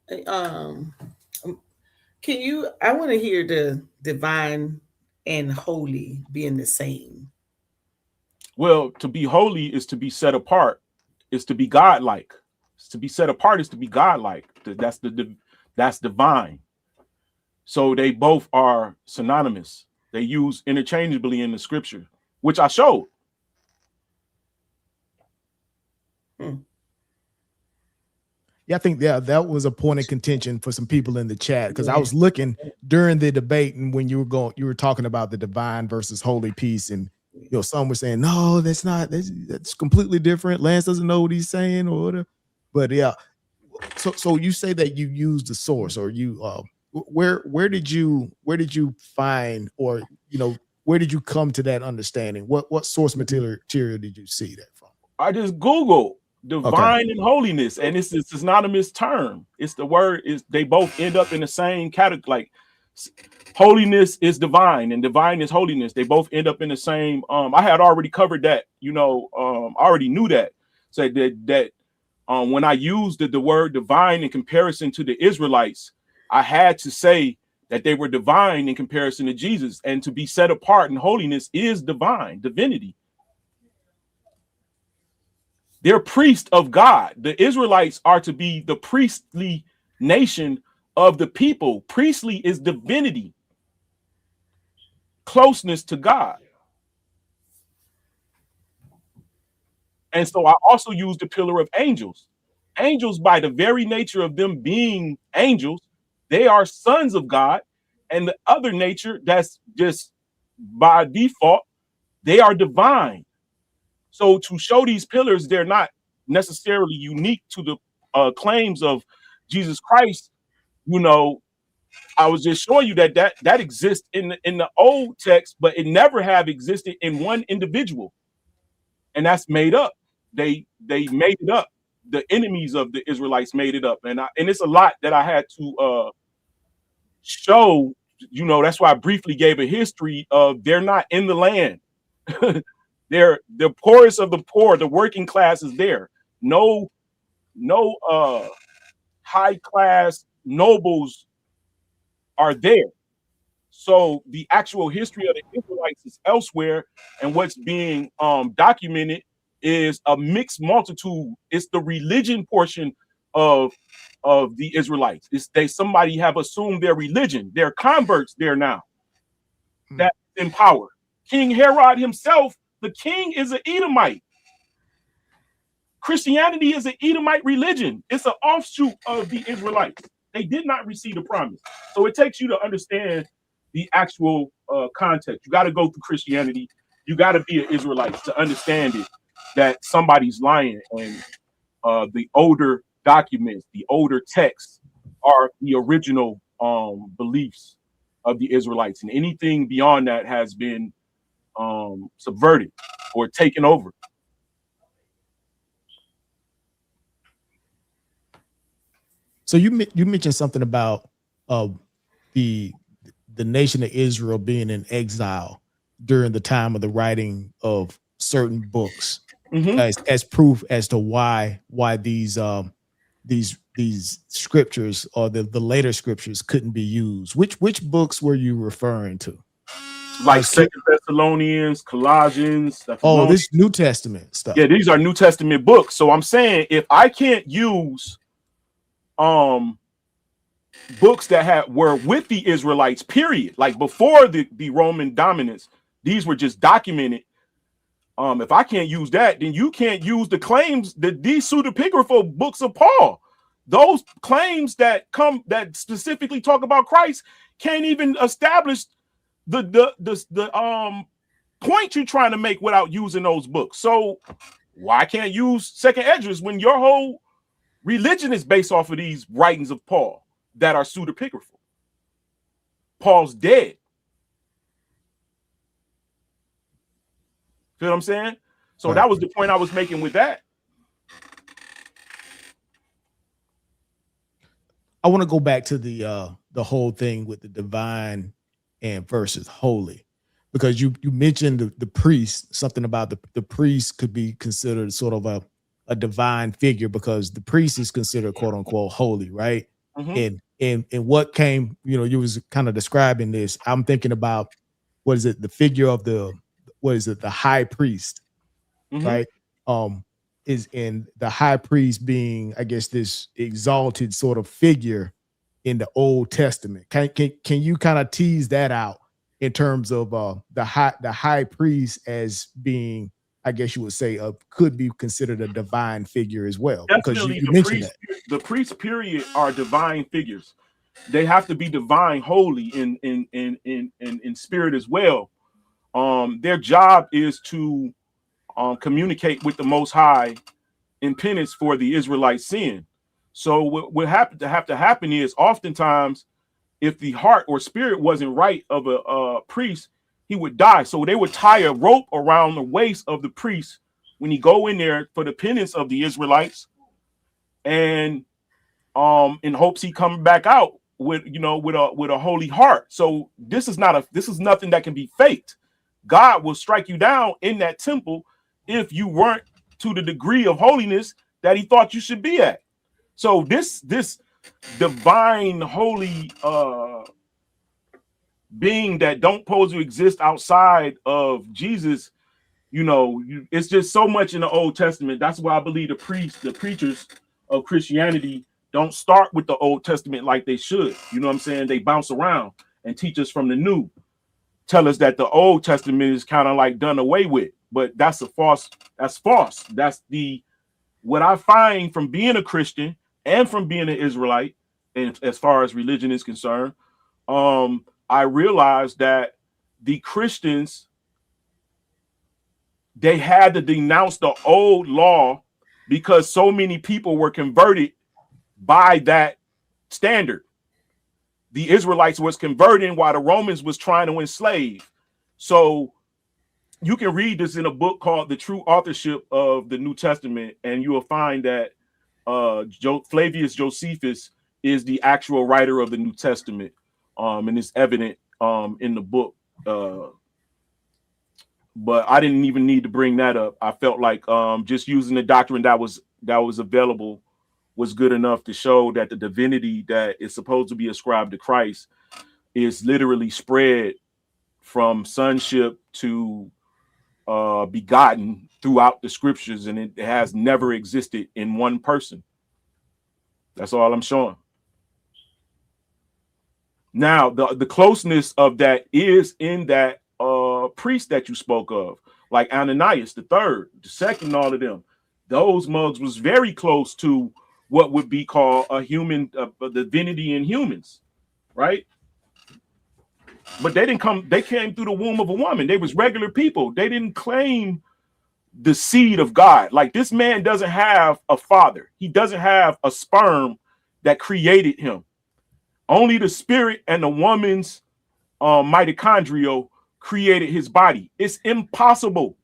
you? I want to hear the divine and holy being the same. Well, to be holy is to be set apart, is to be godlike. To be set apart is to be godlike. That's divine. So they both are synonymous. They use interchangeably in the scripture, which I showed. Yeah, I think that was a point of contention for some people in the chat, because I was looking during the debate, and when you were talking about the divine versus holy piece, and you know, some were saying, no, that's completely different. Lance doesn't know what he's saying or whatever. But yeah, so you say that you used the source, or you where did you find, or you know, where did you come to that understanding? What source material did you see that from? I just Googled divine and holiness, and it's a synonymous term. It's the word is they both end up in the same category. Like holiness is divine and divine is holiness. They both end up in the same. I had already covered that, you know, I already knew that. So that when I used the word divine in comparison to the Israelites, I had to say that they were divine in comparison to Jesus, and to be set apart in holiness is divinity. They're priests of God. The Israelites are to be the priestly nation of the people. Priestly is divinity, closeness to God. And so I also use the pillar of angels. Angels, by the very nature of them being angels, they are sons of God. And the other nature, that's just by default, they are divine. So to show these pillars, they're not necessarily unique to the claims of Jesus Christ. You know, I was just showing you that exists in the old text, but it never have existed in one individual, and that's made up. They made it up. The enemies of the Israelites made it up, and it's a lot that I had to show. You know, that's why I briefly gave a history of they're not in the land. They're the poorest of the poor. The working class is there. No high class nobles are there. So the actual history of the Israelites is elsewhere, and what's being documented is a mixed multitude. It's the religion portion of the Israelites. Somebody have assumed their religion. They're converts there now. That's in power. King Herod himself, the king, is an Edomite. Christianity is an Edomite religion. It's an offshoot of the Israelites. They did not receive the promise. So it takes you to understand the actual context. You got to go through Christianity. You got to be an Israelite to understand it, that somebody's lying. And the older documents, the older texts are the original beliefs of the Israelites. And anything beyond that has been subverted or taken over. So you mentioned something about the nation of Israel being in exile during the time of the writing of certain books as proof as to why these scriptures or the later scriptures couldn't be used. Which books were you referring to? Like Second Thessalonians, Colossians. Oh, this New Testament stuff. Yeah, these are New Testament books. So I'm saying if I can't use books that were with the Israelites, period, like before the Roman dominance, these were just documented. If I can't use that, then you can't use the claims that these pseudepigraphal books of Paul. Those claims that specifically talk about Christ can't even establish the point you're trying to make without using those books. So why can't use Second Esdras when your whole religion is based off of these writings of Paul that are pseudepigraphal? Paul's dead. Feel what I'm saying? So that was the point I was making with that. I want to go back to the whole thing with the divine and versus holy, because you mentioned the priest, something about the priest could be considered sort of a divine figure because the priest is considered quote unquote holy, right? And what came, you was kind of describing this. I'm thinking about the figure of the high priest, right? Is in the high priest being, I guess, this exalted sort of figure in the Old Testament. Can you kind of tease that out in terms of the high priest as being, I guess you would say, could be considered a divine figure as well? Definitely, because you mentioned that the priests, period, are divine figures. They have to be divine, holy in spirit as well. Their job is to communicate with the Most High in penance for the Israelite sin. So what have to happen is oftentimes if the heart or spirit wasn't right of a priest, he would die. So they would tie a rope around the waist of the priest when he go in there for the penance of the Israelites, and in hopes he come back out with a holy heart. So this is nothing that can be faked. God will strike you down in that temple if you weren't to the degree of holiness that he thought you should be at. So this divine holy being that don't pose to exist outside of Jesus, it's just so much in the Old Testament. That's why I believe the preachers of Christianity don't start with the Old Testament like they should. You know what I'm saying? They bounce around and teach us from the New. Tell us that the Old Testament is kind of like done away with, but that's false. That's what I find from being a Christian and from being an Israelite, and as far as religion is concerned, I realized that the Christians, they had to denounce the old law because so many people were converted by that standard. The Israelites was converting while the Romans was trying to enslave. So you can read this in a book called The True Authorship of the New Testament, and you will find that Flavius Josephus is the actual writer of the New Testament, and it's evident in the book. But I didn't even need to bring that up. I felt like just using the doctrine that was available was good enough to show that the divinity that is supposed to be ascribed to Christ is literally spread from sonship to begotten throughout the scriptures, and it has never existed in one person. That's all I'm showing. Now, the closeness of that is in that priest that you spoke of, like Ananias the third, the second, all of them. Those mugs was very close to what would be called a human, a divinity in humans, right? But they came through the womb of a woman. They was regular people. They didn't claim the seed of God. Like, this man doesn't have a father. He doesn't have a sperm that created him. Only the spirit and the woman's mitochondria created his body. It's impossible.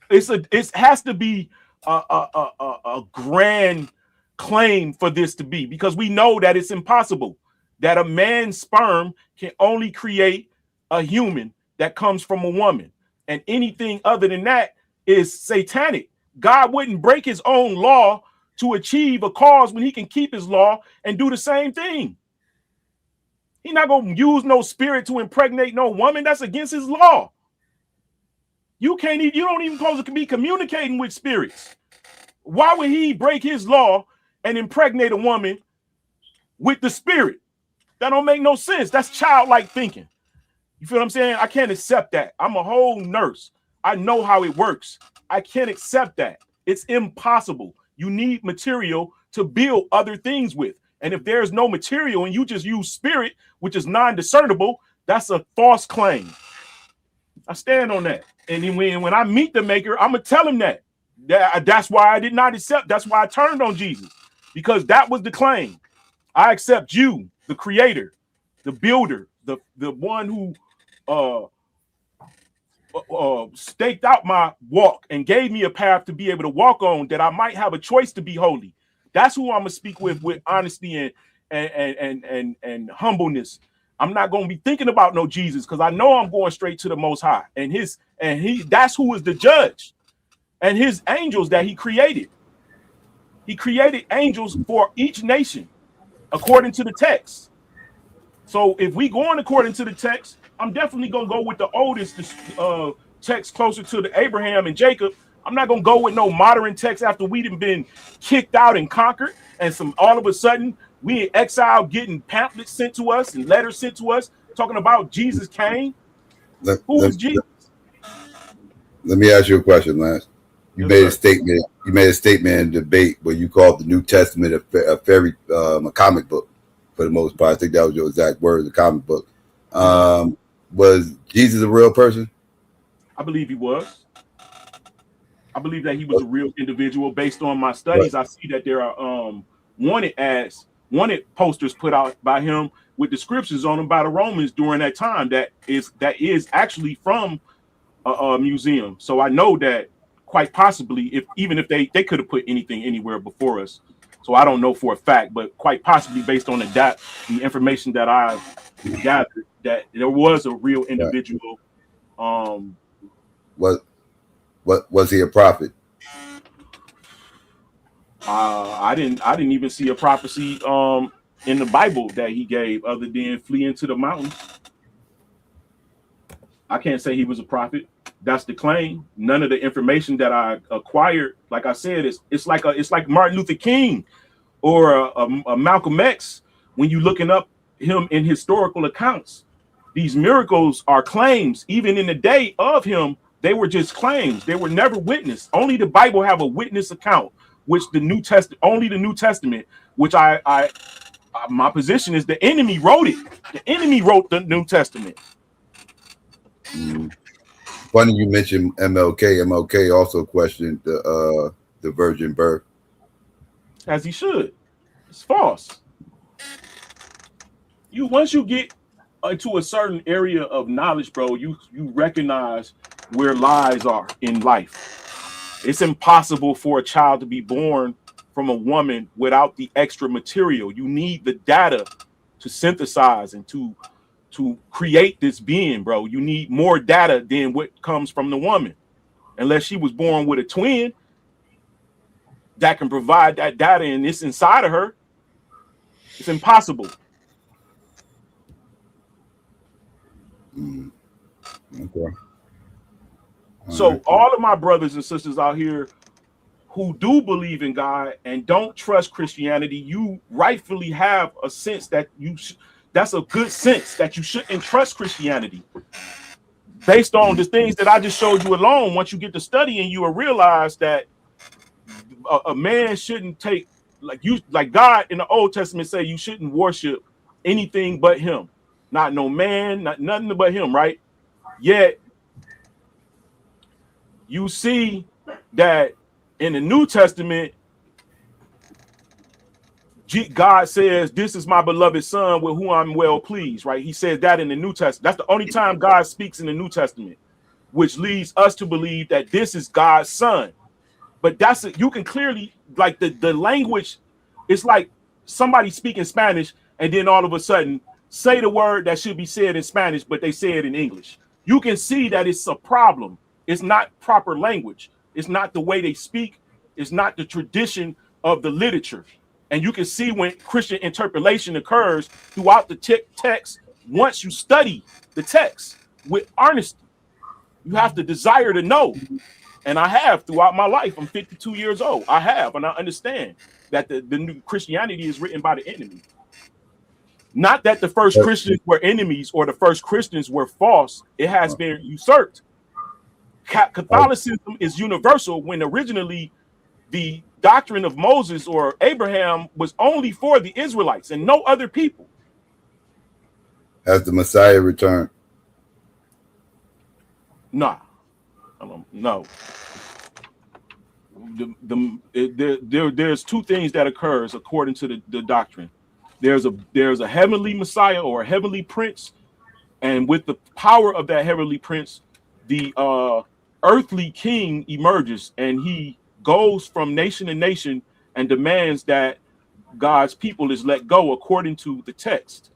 It has to be a grand claim for this to be, because we know that it's impossible, that a man's sperm can only create a human that comes from a woman, and anything other than that is satanic. God wouldn't break his own law to achieve a cause when he can keep his law and do the same thing. He's not going to use no spirit to impregnate no woman. That's against his law. You don't even supposed to be communicating with spirits. Why would he break his law and impregnate a woman with the spirit? That don't make no sense. That's childlike thinking. You feel what I'm saying? I can't accept that. I'm a whole nurse. I know how it works. I can't accept that. It's impossible. You need material to build other things with. And if there's no material and you just use spirit, which is non-discernible, that's a false claim. I stand on that. And then when I meet the maker, I'm going to tell him that. That's why I did not accept. That's why I turned on Jesus, because that was the claim. I accept you, the creator, the builder, the one who staked out my walk and gave me a path to be able to walk on, that I might have a choice to be holy. That's who I'm gonna speak with honesty and humbleness. I'm not gonna be thinking about no Jesus, because I know I'm going straight to the Most High, and that's who is the judge, and his angels that he created. He created angels for each nation according to the text. So if we going according to the text, I'm definitely gonna go with the oldest text closer to the Abraham and Jacob. I'm not gonna go with no modern text after we'd been kicked out and conquered, and all of a sudden we in exile getting pamphlets sent to us and letters sent to us talking about Jesus came. Who is Jesus? Let me ask you a question, Lance. You made a statement. You made a statement in debate where you called the New Testament a fairy, a comic book, for the most part. I think that was your exact words, a comic book. Was Jesus a real person? I believe he was. I believe that he was a real individual. Based on my studies, I see that there are wanted posters put out by him with descriptions on them by the Romans during that time. That is actually from a museum. So I know that quite possibly, even if they could have put anything anywhere before us. So I don't know for a fact, but quite possibly based on the information that I've gathered, that there was a real individual. What was he a prophet? I didn't even see a prophecy in the Bible that he gave other than flee into the mountains. I can't say he was a prophet. That's the claim. None of the information that I acquired, like I said, it's like Martin Luther King or a Malcolm X. When you looking up him in historical accounts, these miracles are claims. Even in the day of him, they were just claims. They were never witnessed. Only the Bible have a witness account, which only the New Testament, which my position is the enemy wrote it. The enemy wrote the New Testament. Funny you mentioned MLK. MLK also questioned the virgin birth. As he should. It's false. Once you get into a certain area of knowledge, bro, you recognize where lies are in life. It's impossible for a child to be born from a woman without the extra material. You need the data to synthesize and to create this being, bro. You need more data than what comes from the woman. Unless she was born with a twin that can provide that data and it's inside of her, it's impossible. Okay. So all of my brothers and sisters out here who do believe in God and don't trust Christianity, you rightfully have a sense that that's a good sense that you shouldn't trust Christianity. Based on the things that I just showed you alone, once you get to studying, you will realize that a man shouldn't take, like God in the Old Testament say, you shouldn't worship anything but him. Not no man, not nothing but him, right? Yet you see that in the New Testament, God says, this is my beloved son with whom I'm well pleased, right? He says that in the New Testament. That's the only time God speaks in the New Testament, which leads us to believe that this is God's son. But you can clearly, like the language It's like somebody speaking Spanish and then all of a sudden say the word that should be said in Spanish, but they say it in English. You can see that it's a problem. It's not proper language. It's not the way they speak. It's not the tradition of the literature. And you can see when Christian interpolation occurs throughout the text. Once you study the text with honesty, you have to desire to know. And I have throughout my life. I'm 52 years old. I have, and I understand that the new Christianity is written by the enemy. Not that the first Christians were enemies or the first Christians were false. It has been usurped. Catholicism is universal when originally the doctrine of Moses or Abraham was only for the Israelites and no other people. Has the Messiah returned? Nah, no. There's two things that occurs according to the doctrine. There's a heavenly Messiah or a heavenly prince, and with the power of that heavenly prince, the earthly king emerges, and he goes from nation to nation and demands that God's people is let go according to the text,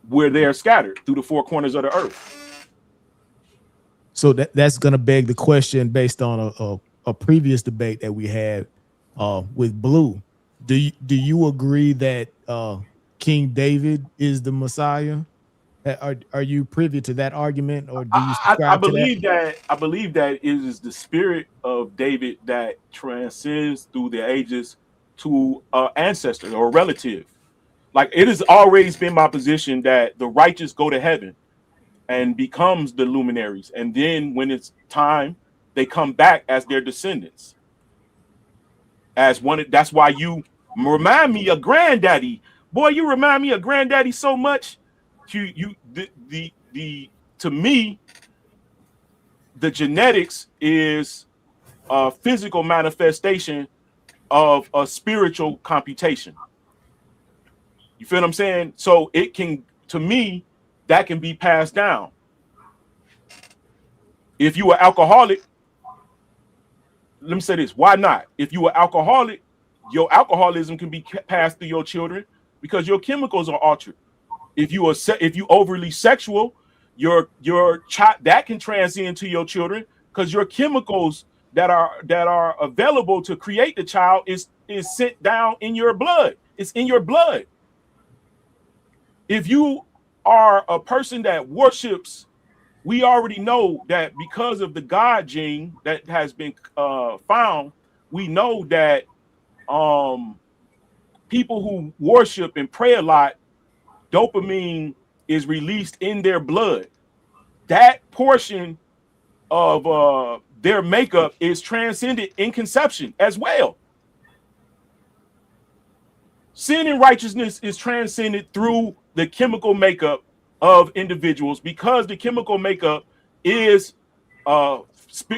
where they are scattered through the four corners of the earth. So that's going to beg the question based on a previous debate that we had with Blue. Do you agree that King David is the Messiah? Are you privy to that argument, or do you I believe that? I believe that it is the spirit of David that transcends through the ages to ancestors or relative. Like, it has always been my position that the righteous go to heaven and becomes the luminaries, and then when it's time, they come back as their descendants. As one, that's why you remind me of Granddaddy. Boy, you remind me of Granddaddy so much. To me, the genetics is a physical manifestation of a spiritual computation. You feel what I'm saying? So it can, to me, that can be passed down. If you are alcoholic, let me say this: why not? If you are alcoholic, your alcoholism can be passed through your children because your chemicals are altered. If you overly sexual, your child, that can transcend to your children because your chemicals that are available to create the child is sent down in your blood. It's in your blood. If you are a person that worships, we already know that because of the God gene that has been found, we know that people who worship and pray a lot, dopamine is released in their blood. That portion of their makeup is transcended in conception as well. Sin and righteousness is transcended through the chemical makeup of individuals because the chemical makeup is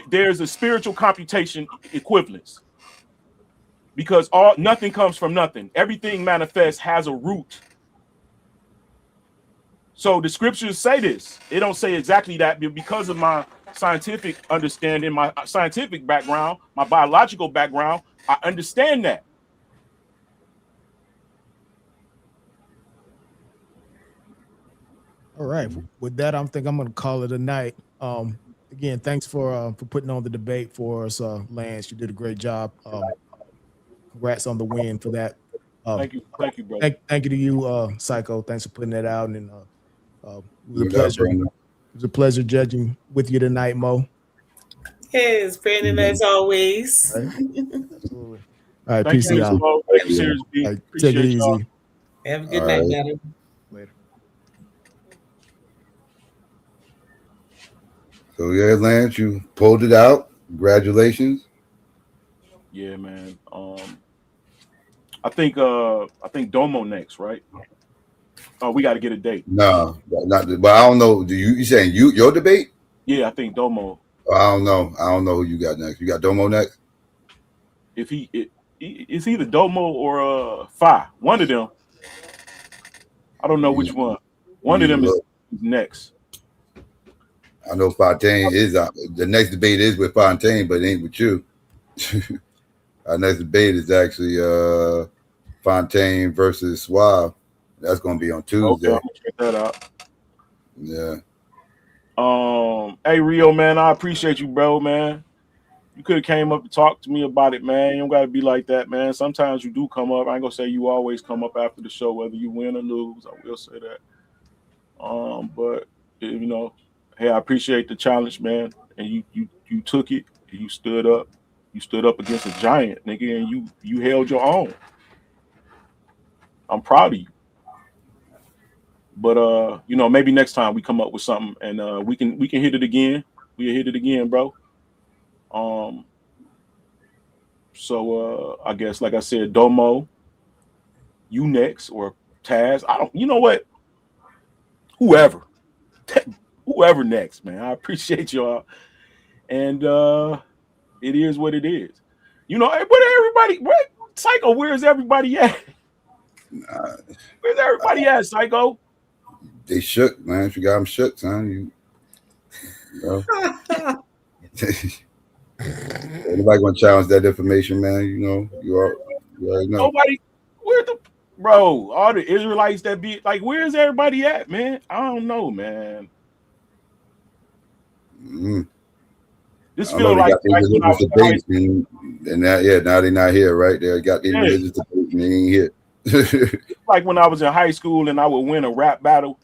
there's a spiritual computation equivalence. Because nothing comes from nothing. Everything manifests has a root. So the scriptures say this. They don't say exactly that, but because of my scientific understanding, my scientific background, my biological background, I understand that. All right. With that, I think I'm going to call it a night. Again, thanks for putting on the debate for us, Lance. You did a great job. Congrats on the win for that. Thank you, brother. Thank you to you, Psycho. Thanks for putting that out, and it was a pleasure. It was a pleasure judging with you tonight, Mo. Yes, Brandon, as always. All right. Absolutely. All right, Thank peace out. Thank you, Serious B. Right, take it easy. Y'all. Have a good night, Madam. Later. So yeah, Lance, you pulled it out. Congratulations. Yeah, man. I think Domo next, right? Oh, we got to get a date. No, not. But I don't know. You saying your debate? Yeah, I think Domo. I don't know. I don't know who you got next. You got Domo next? If it's either Domo or Phi. One of them. I don't know which one. One of them is next. I know Fontaine is the next debate is with Fontaine, but it ain't with you. Our next debate is actually Fontaine versus Suave. That's going to be on Tuesday. Okay, I'm gonna check that out. Yeah. Hey Rio, man, I appreciate you, bro, man. You could have came up to talk to me about it, man. You don't gotta be like that, man. Sometimes you do come up. I ain't gonna say you always come up after the show, whether you win or lose. I will say that. But you know, hey, I appreciate the challenge, man. And you took it. And you stood up. You stood up against a giant, nigga, and you held your own. I'm proud of you. But you know, maybe next time we come up with something and we can hit it again. We'll hit it again, bro. So I guess like I said, Domo, you next, or Taz. I don't, you know what? Whoever next, man. I appreciate y'all. And it is what it is. You know, hey, where Psycho, where's everybody at? Where's everybody at, Psycho? They shook, man. You got them shook, son. You know. Anybody gonna challenge that information, man? You know, you already know. Nobody. All the Israelites that be like, where's everybody at, man? I don't know, man. This feels like when I was debates, and now they're not here, right? They got their religious debate and they ain't here. Like when I was in high school and I would win a rap battle,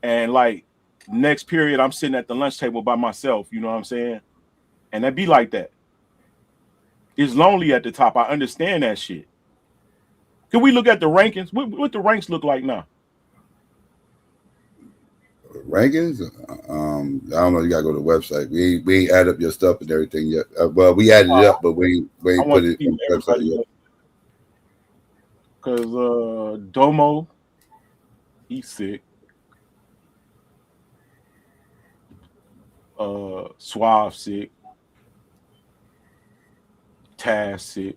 and like next period I'm sitting at the lunch table by myself, you know what I'm saying? And that'd be like that. It's lonely at the top. I understand that shit. Can we look at the rankings? What the ranks look like now? Rankings? I don't know. You gotta go to the website. We ain't add up your stuff and everything yet. Well, we added it up, but we ain't put it on the website yet. Because Domo, he's sick. Suave sick. Taz sick.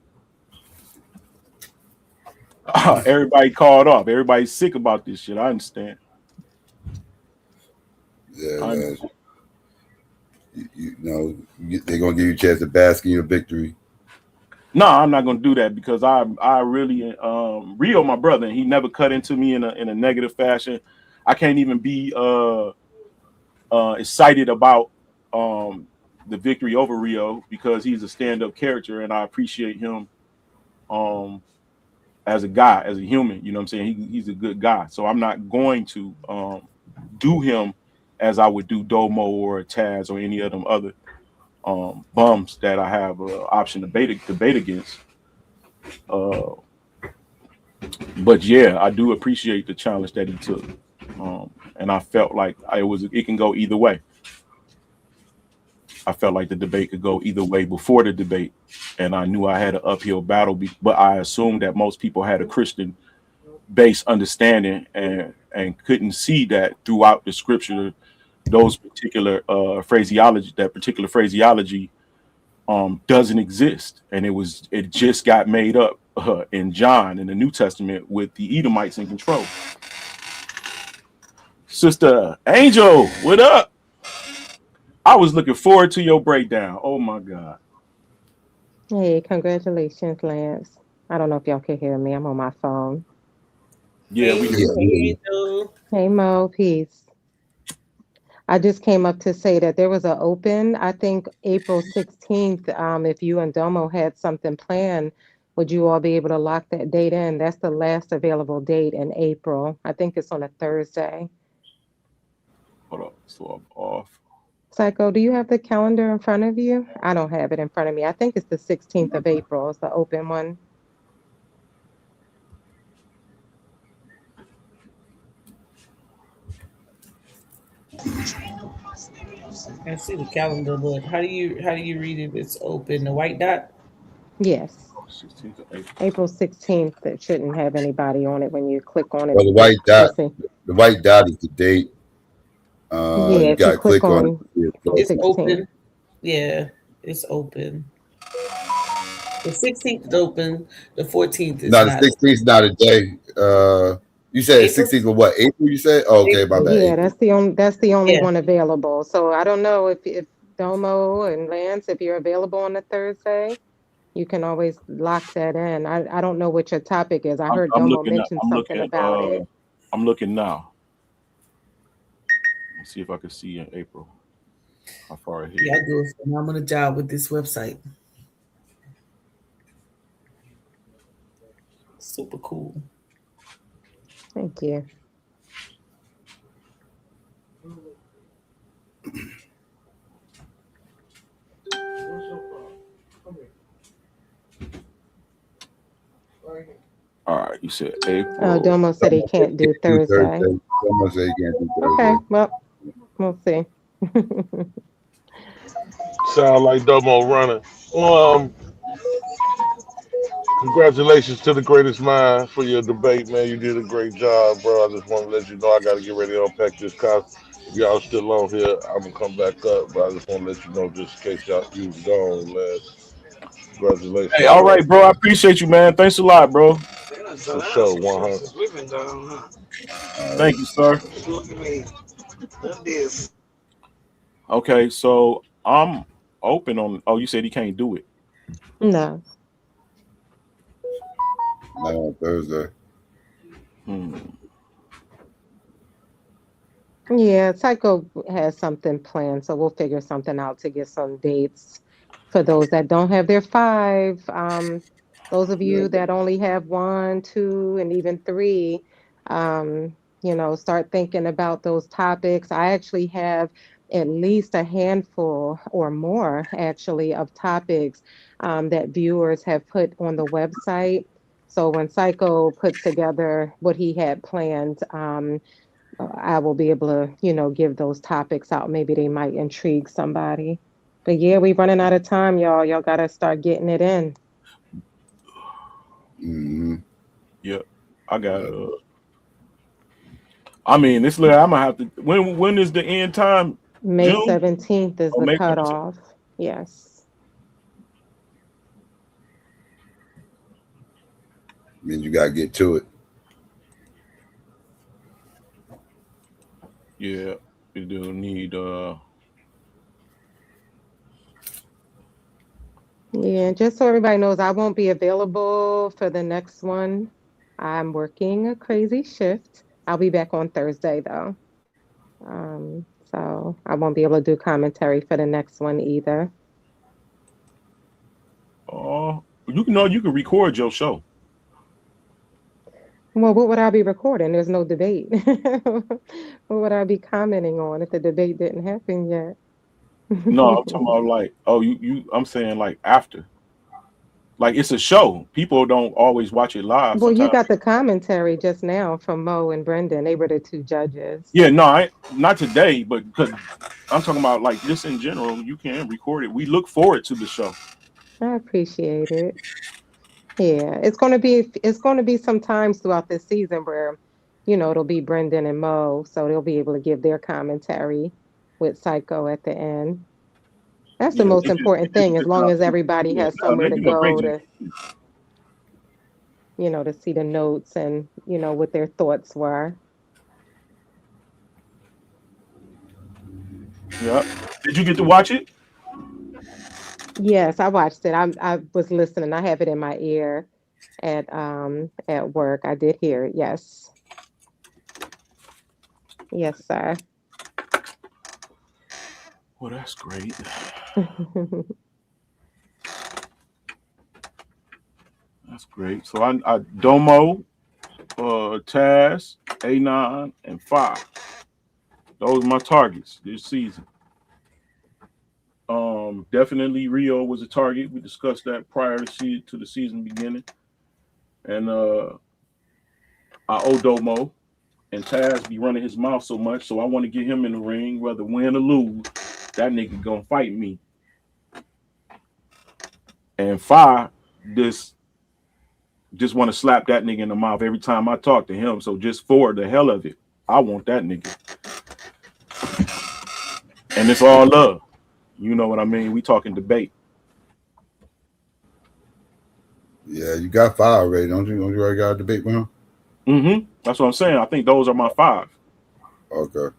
Everybody called off. Everybody's sick about this shit. I understand. Yeah, man. You know, they're gonna give you a chance to bask in your victory. No, I'm not gonna do that because I really Rio, my brother, and he never cut into me in a negative fashion. I can't even be excited about the victory over Rio because he's a stand-up character and I appreciate him as a guy, as a human. You know what I'm saying? He's a good guy. So I'm not going to do him as I would do Domo or Taz or any of them other bums that I have option to debate against. But yeah, I do appreciate the challenge that he took. And I felt like it can go either way. I felt like the debate could go either way before the debate, and I knew I had an uphill battle, but I assumed that most people had a Christian-based understanding and couldn't see that throughout the scripture, those particular phraseology doesn't exist, and it just got made up in John in the New Testament with the Edomites in control. Sister Angel, what up? I was looking forward to your breakdown. Oh my God. Hey, congratulations, Lance. I don't know if y'all can hear me. I'm on my phone. Yeah, we Hey, Hey, Mo, peace. I just came up to say that there was an open, I think April 16th. If you and Domo had something planned, would you all be able to lock that date in? That's the last available date in April. I think it's on a Thursday. Hold up, so I'm off. Psycho, do you have the calendar in front of you? I don't have it in front of me. I think it's the 16th of April. It's the open one. I see the calendar, but how do you read it? It's open. The white dot. Yes. 16th of April. April 16th. It shouldn't have anybody on it when you click on it. Well, the white dot is the date. You got to click on it. It's open. Yeah, it's open. The 16th is open. The 14th is not. No, the 16th is not a day. You said 16th of what? April? You said? Oh, okay, my bad. Yeah, that's the only one available. So I don't know if Domo and Lance, if you're available on a Thursday. You can always lock that in. I don't know what your topic is. I heard I'm Domo looking. mention something about it. I'm looking now. Let's see if I can see in April how far ahead. Yeah, I do a phenomenal job with this website. Super cool. Thank you. All right, you said April. Domo said he can't do Thursday. Someone say you can't do Thursday. Okay, well, we'll see. Sound like Domo running. Well, congratulations to the greatest mind for your debate, man. You did a great job, bro. I just want to let you know I got to get ready to unpack this car. If y'all still on here, I'm going to come back up, but I just want to let you know just in case you was gone, man. Congratulations. Hey, all right, bro. I appreciate you, man. Thanks a lot, bro. For sure, 100. Thank you, sir. Okay, so I'm open on. Oh, you said he can't do it. No. Not on Thursday. Yeah, Psycho has something planned, so we'll figure something out to get some dates for those that don't have their 5. Those of you that only have 1, 2, and even 3, start thinking about those topics. I actually have at least a handful or more, actually, of topics that viewers have put on the website. So when Psycho puts together what he had planned, I will be able to, give those topics out. Maybe they might intrigue somebody. But yeah, we're running out of time, y'all. Y'all got to start getting it in. Mm-hmm. Yep, I got I mean, this little. I'm gonna have to. When is the end time? May June? 17th is the May 17th. cutoff. Yes. Means you gotta get to it. Yeah, you do need Yeah, just so everybody knows, I won't be available for the next one. I'm working a crazy shift. I'll be back on Thursday though. So I won't be able to do commentary for the next one either. you can record your show. Well, what would I be recording? There's no debate. What would I be commenting on if the debate didn't happen yet? No, I'm talking about like, I'm saying like after. Like it's a show. People don't always watch it live. Well, you Sometimes. got the commentary just now from Mo and Brendan. They were the 2 judges. Yeah, no, not today, but because I'm talking about like just in general, you can record it. We look forward to the show. I appreciate it. Yeah, it's going to be some times throughout this season where, it'll be Brendan and Mo, so they'll be able to give their commentary with Psycho at the end. That's the most important thing, as long as everybody has somewhere to go to, to see the notes and, what their thoughts were. Yeah. Did you get to watch it? Yes, I watched it. I was listening. I have it in my ear at work. I did hear it. Yes. Yes, sir. Well, that's great. That's great. So I Domo, Taz, A9, and 5. Those are my targets this season. Definitely Rio was a target. We discussed that prior to the season beginning. And I owe Domo, and Taz be running his mouth so much, so I want to get him in the ring, whether win or lose. That nigga gonna fight me. And 5, just want to slap that nigga in the mouth every time I talk to him. So just for the hell of it, I want that nigga. And it's all love. You know what I mean? We talking debate. Yeah, you got 5 already, don't you? Don't you already got a debate with him? Mm-hmm. That's what I'm saying. I think those are my 5. Okay.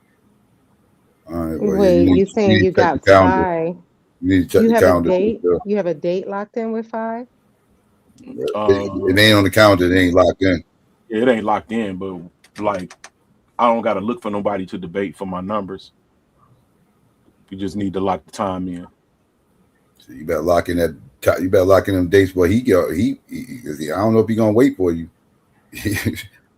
All right. Well, Wait, you saying you got 5? You need to check You the have a calendar. date? You have a date locked in with 5? It ain't on the calendar. It ain't locked in. Yeah, it ain't locked in, but like I don't gotta look for nobody to debate for my numbers. You just need to lock the time in. So you better lock in that. You better lock in them dates. But he I don't know if he's gonna wait for you.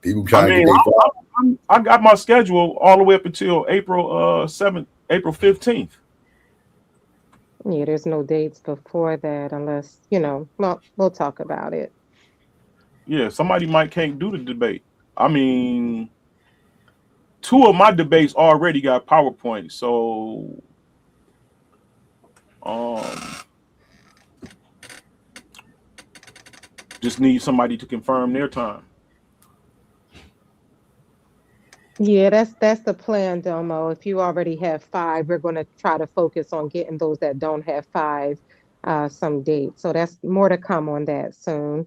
People trying to get their. I got my schedule all the way up until April 7th, April 15th. Yeah, there's no dates before that unless, well, we'll talk about it. Yeah, somebody might can't do the debate. I mean, 2 of my debates already got PowerPoint, so just need somebody to confirm their time. Yeah, that's the plan, Domo. If you already have 5, we're going to try to focus on getting those that don't have 5 some dates. So that's more to come on that soon.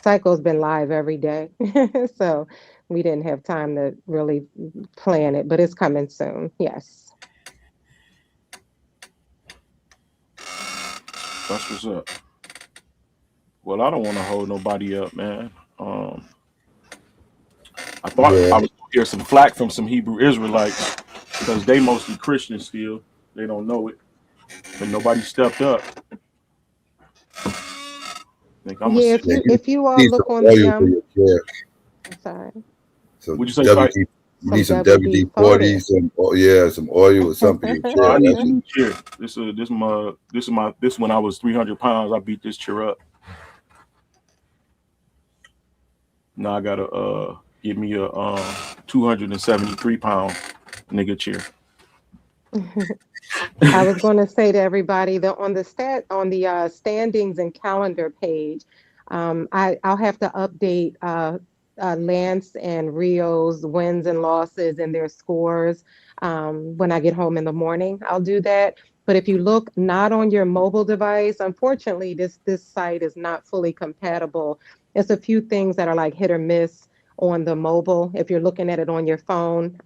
Psycho's been live every day, so we didn't have time to really plan it, but it's coming soon. Yes. That's what's up. Well, I don't want to hold nobody up, man. I thought I was gonna hear some flack from some Hebrew Israelites because they mostly Christian still. They don't know it, but nobody stepped up. Yeah, if you all look on the I'm sorry. So would you say WD, you need some WD-40, some oil or something. I need a new chair. This when I was 300 pounds. I beat this chair up. Now I gotta give me a 273 pound nigga chair. I was going to say to everybody that on the standings and calendar page, I'll have to update Lance and Rio's wins and losses and their scores when I get home in the morning. I'll do that. But if you look not on your mobile device, unfortunately, this site is not fully compatible. It's a few things that are like hit or miss on the mobile. If you're looking at it on your phone,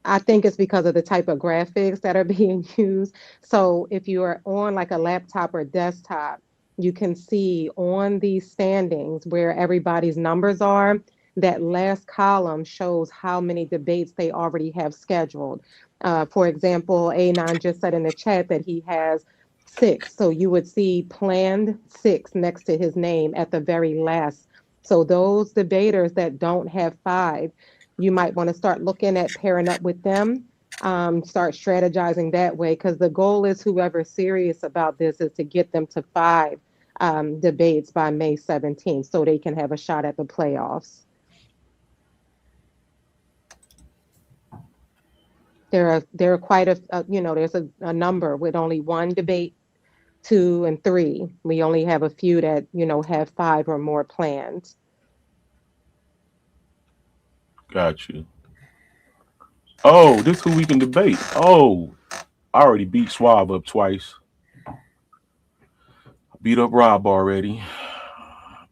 I think it's because of the type of graphics that are being used. So if you are on like a laptop or desktop, you can see on these standings where everybody's numbers are. That last column shows how many debates they already have scheduled. For example, Anon just said in the chat that he has 6. So you would see planned 6 next to his name at the very last. So those debaters that don't have 5, you might want to start looking at pairing up with them, start strategizing that way, because the goal is whoever's serious about this is to get them to 5 debates by May 17th so they can have a shot at the playoffs. There are quite there's a number with only 1 debate, 2 and 3. We only have a few that, have 5 or more planned. Got you. Oh, this who we can debate. Oh, I already beat Suave up twice. Beat up Rob already.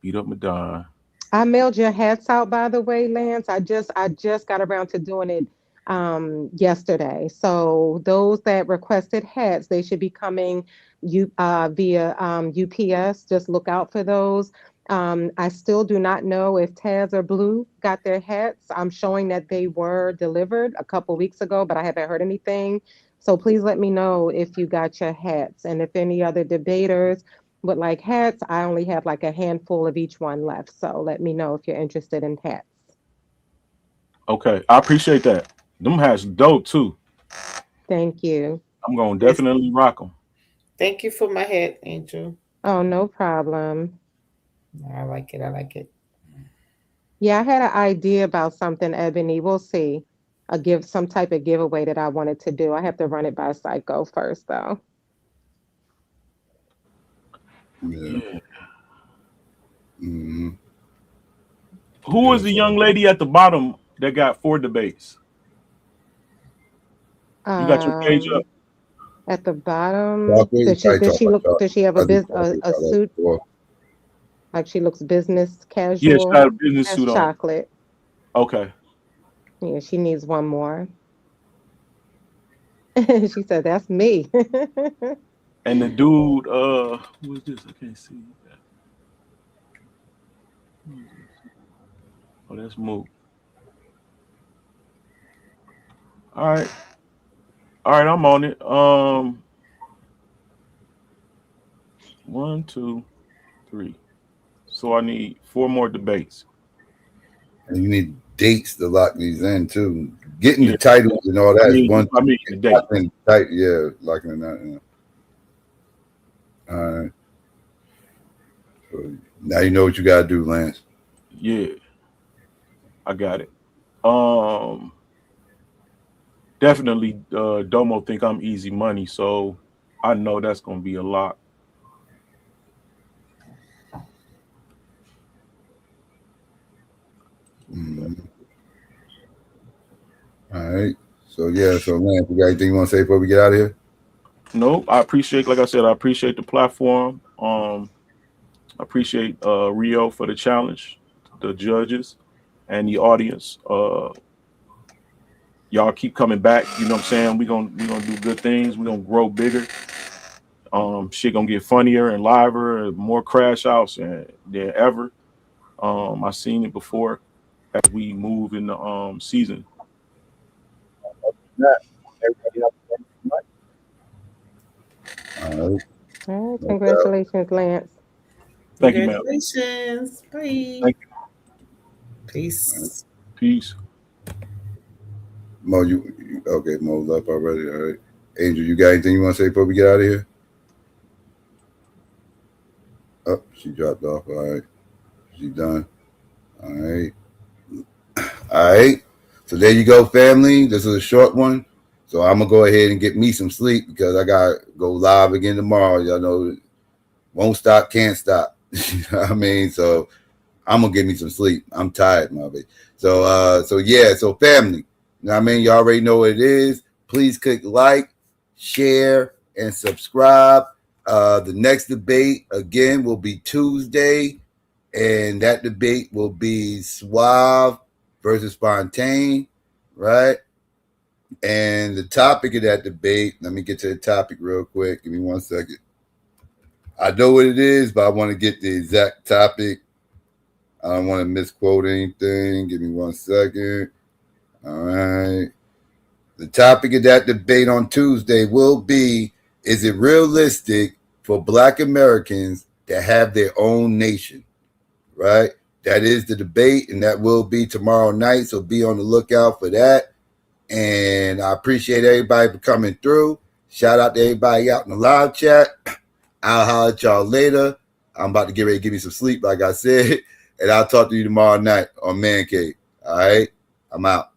Beat up Madon. I mailed your hats out, by the way, Lance. I just got around to doing it yesterday. So those that requested hats, they should be coming via UPS. Just look out for those. I still do not know if Taz or Blue got their hats. I'm showing that they were delivered a couple weeks ago, but I haven't heard anything. So please let me know if you got your hats, and if any other debaters would like hats. I only have like a handful of each one left. So let me know if you're interested in hats. Okay, I appreciate that. Them hats dope too. Thank you. I'm gonna definitely rock them. Thank you for my hat, Angel. Oh, no problem. I like it. I like it. Yeah, I had an idea about something, Ebony. We'll see. Some type of giveaway that I wanted to do. I have to run it by Psycho first, though. Yeah. Mm-hmm. Who was the young lady at the bottom that got 4 debates? You got your page up. At the bottom, does she have a suit? Like she looks business casual? Yeah, she got a business suit on. Chocolate. Okay. Yeah, she needs one more. She said, "That's me." And the dude, who is this? I can't see. Who is this? Oh, that's Mook. All right, all right, I'm on it. 1, 2, 3. So I need 4 more debates. And you need dates to lock these in too. Getting Yeah, the titles and all that is one I mean the date. thing. Yeah, locking it out. Yeah. All right. So now you know what you gotta do, Lance. Yeah, I got it. Definitely, Domo think I'm easy money, so I know that's gonna be a lot. All right. So yeah, so Lance, you got anything you want to say before we get out of here? Nope. I appreciate, like I said, I appreciate the platform. I appreciate Rio for the challenge, the judges, and the audience. Y'all keep coming back. You know what I'm saying? We're gonna do good things. We're gonna grow bigger. Shit gonna get funnier and liver and more crash outs than ever. I seen it before as we move in the season. Everybody else, all right. All right, No doubt. congratulations, Lance. Thank you, ma'am. Congratulations. Bye. Thank you. Peace. Peace. Mo, okay? Mo's up already. All right. Angel, you got anything you want to say before we get out of here? Oh, she dropped off. All right. She done. All right. All right. So there you go, family. This is a short one. So I'm gonna go ahead and get me some sleep because I gotta go live again tomorrow. Y'all know, won't stop, can't stop. You know what I mean? So I'm gonna get me some sleep. I'm tired, my baby. So yeah, so family. You know what I mean? You already know what it is. Please click like, share, and subscribe. The next debate again will be Tuesday, and that debate will be Suave versus Fontaine, right? And the topic of that debate, let me get to the topic real quick. Give me 1 second. I know what it is, but I want to get the exact topic. I don't want to misquote anything. Give me 1 second. All right. The topic of that debate on Tuesday will be, is it realistic for Black Americans to have their own nation? Right? That is the debate, and that will be tomorrow night, so be on the lookout for that. And I appreciate everybody for coming through. Shout out to everybody out in the live chat. I'll holler at y'all later. I'm about to get ready to give me some sleep, like I said. And I'll talk to you tomorrow night on Man Cave. All right? I'm out.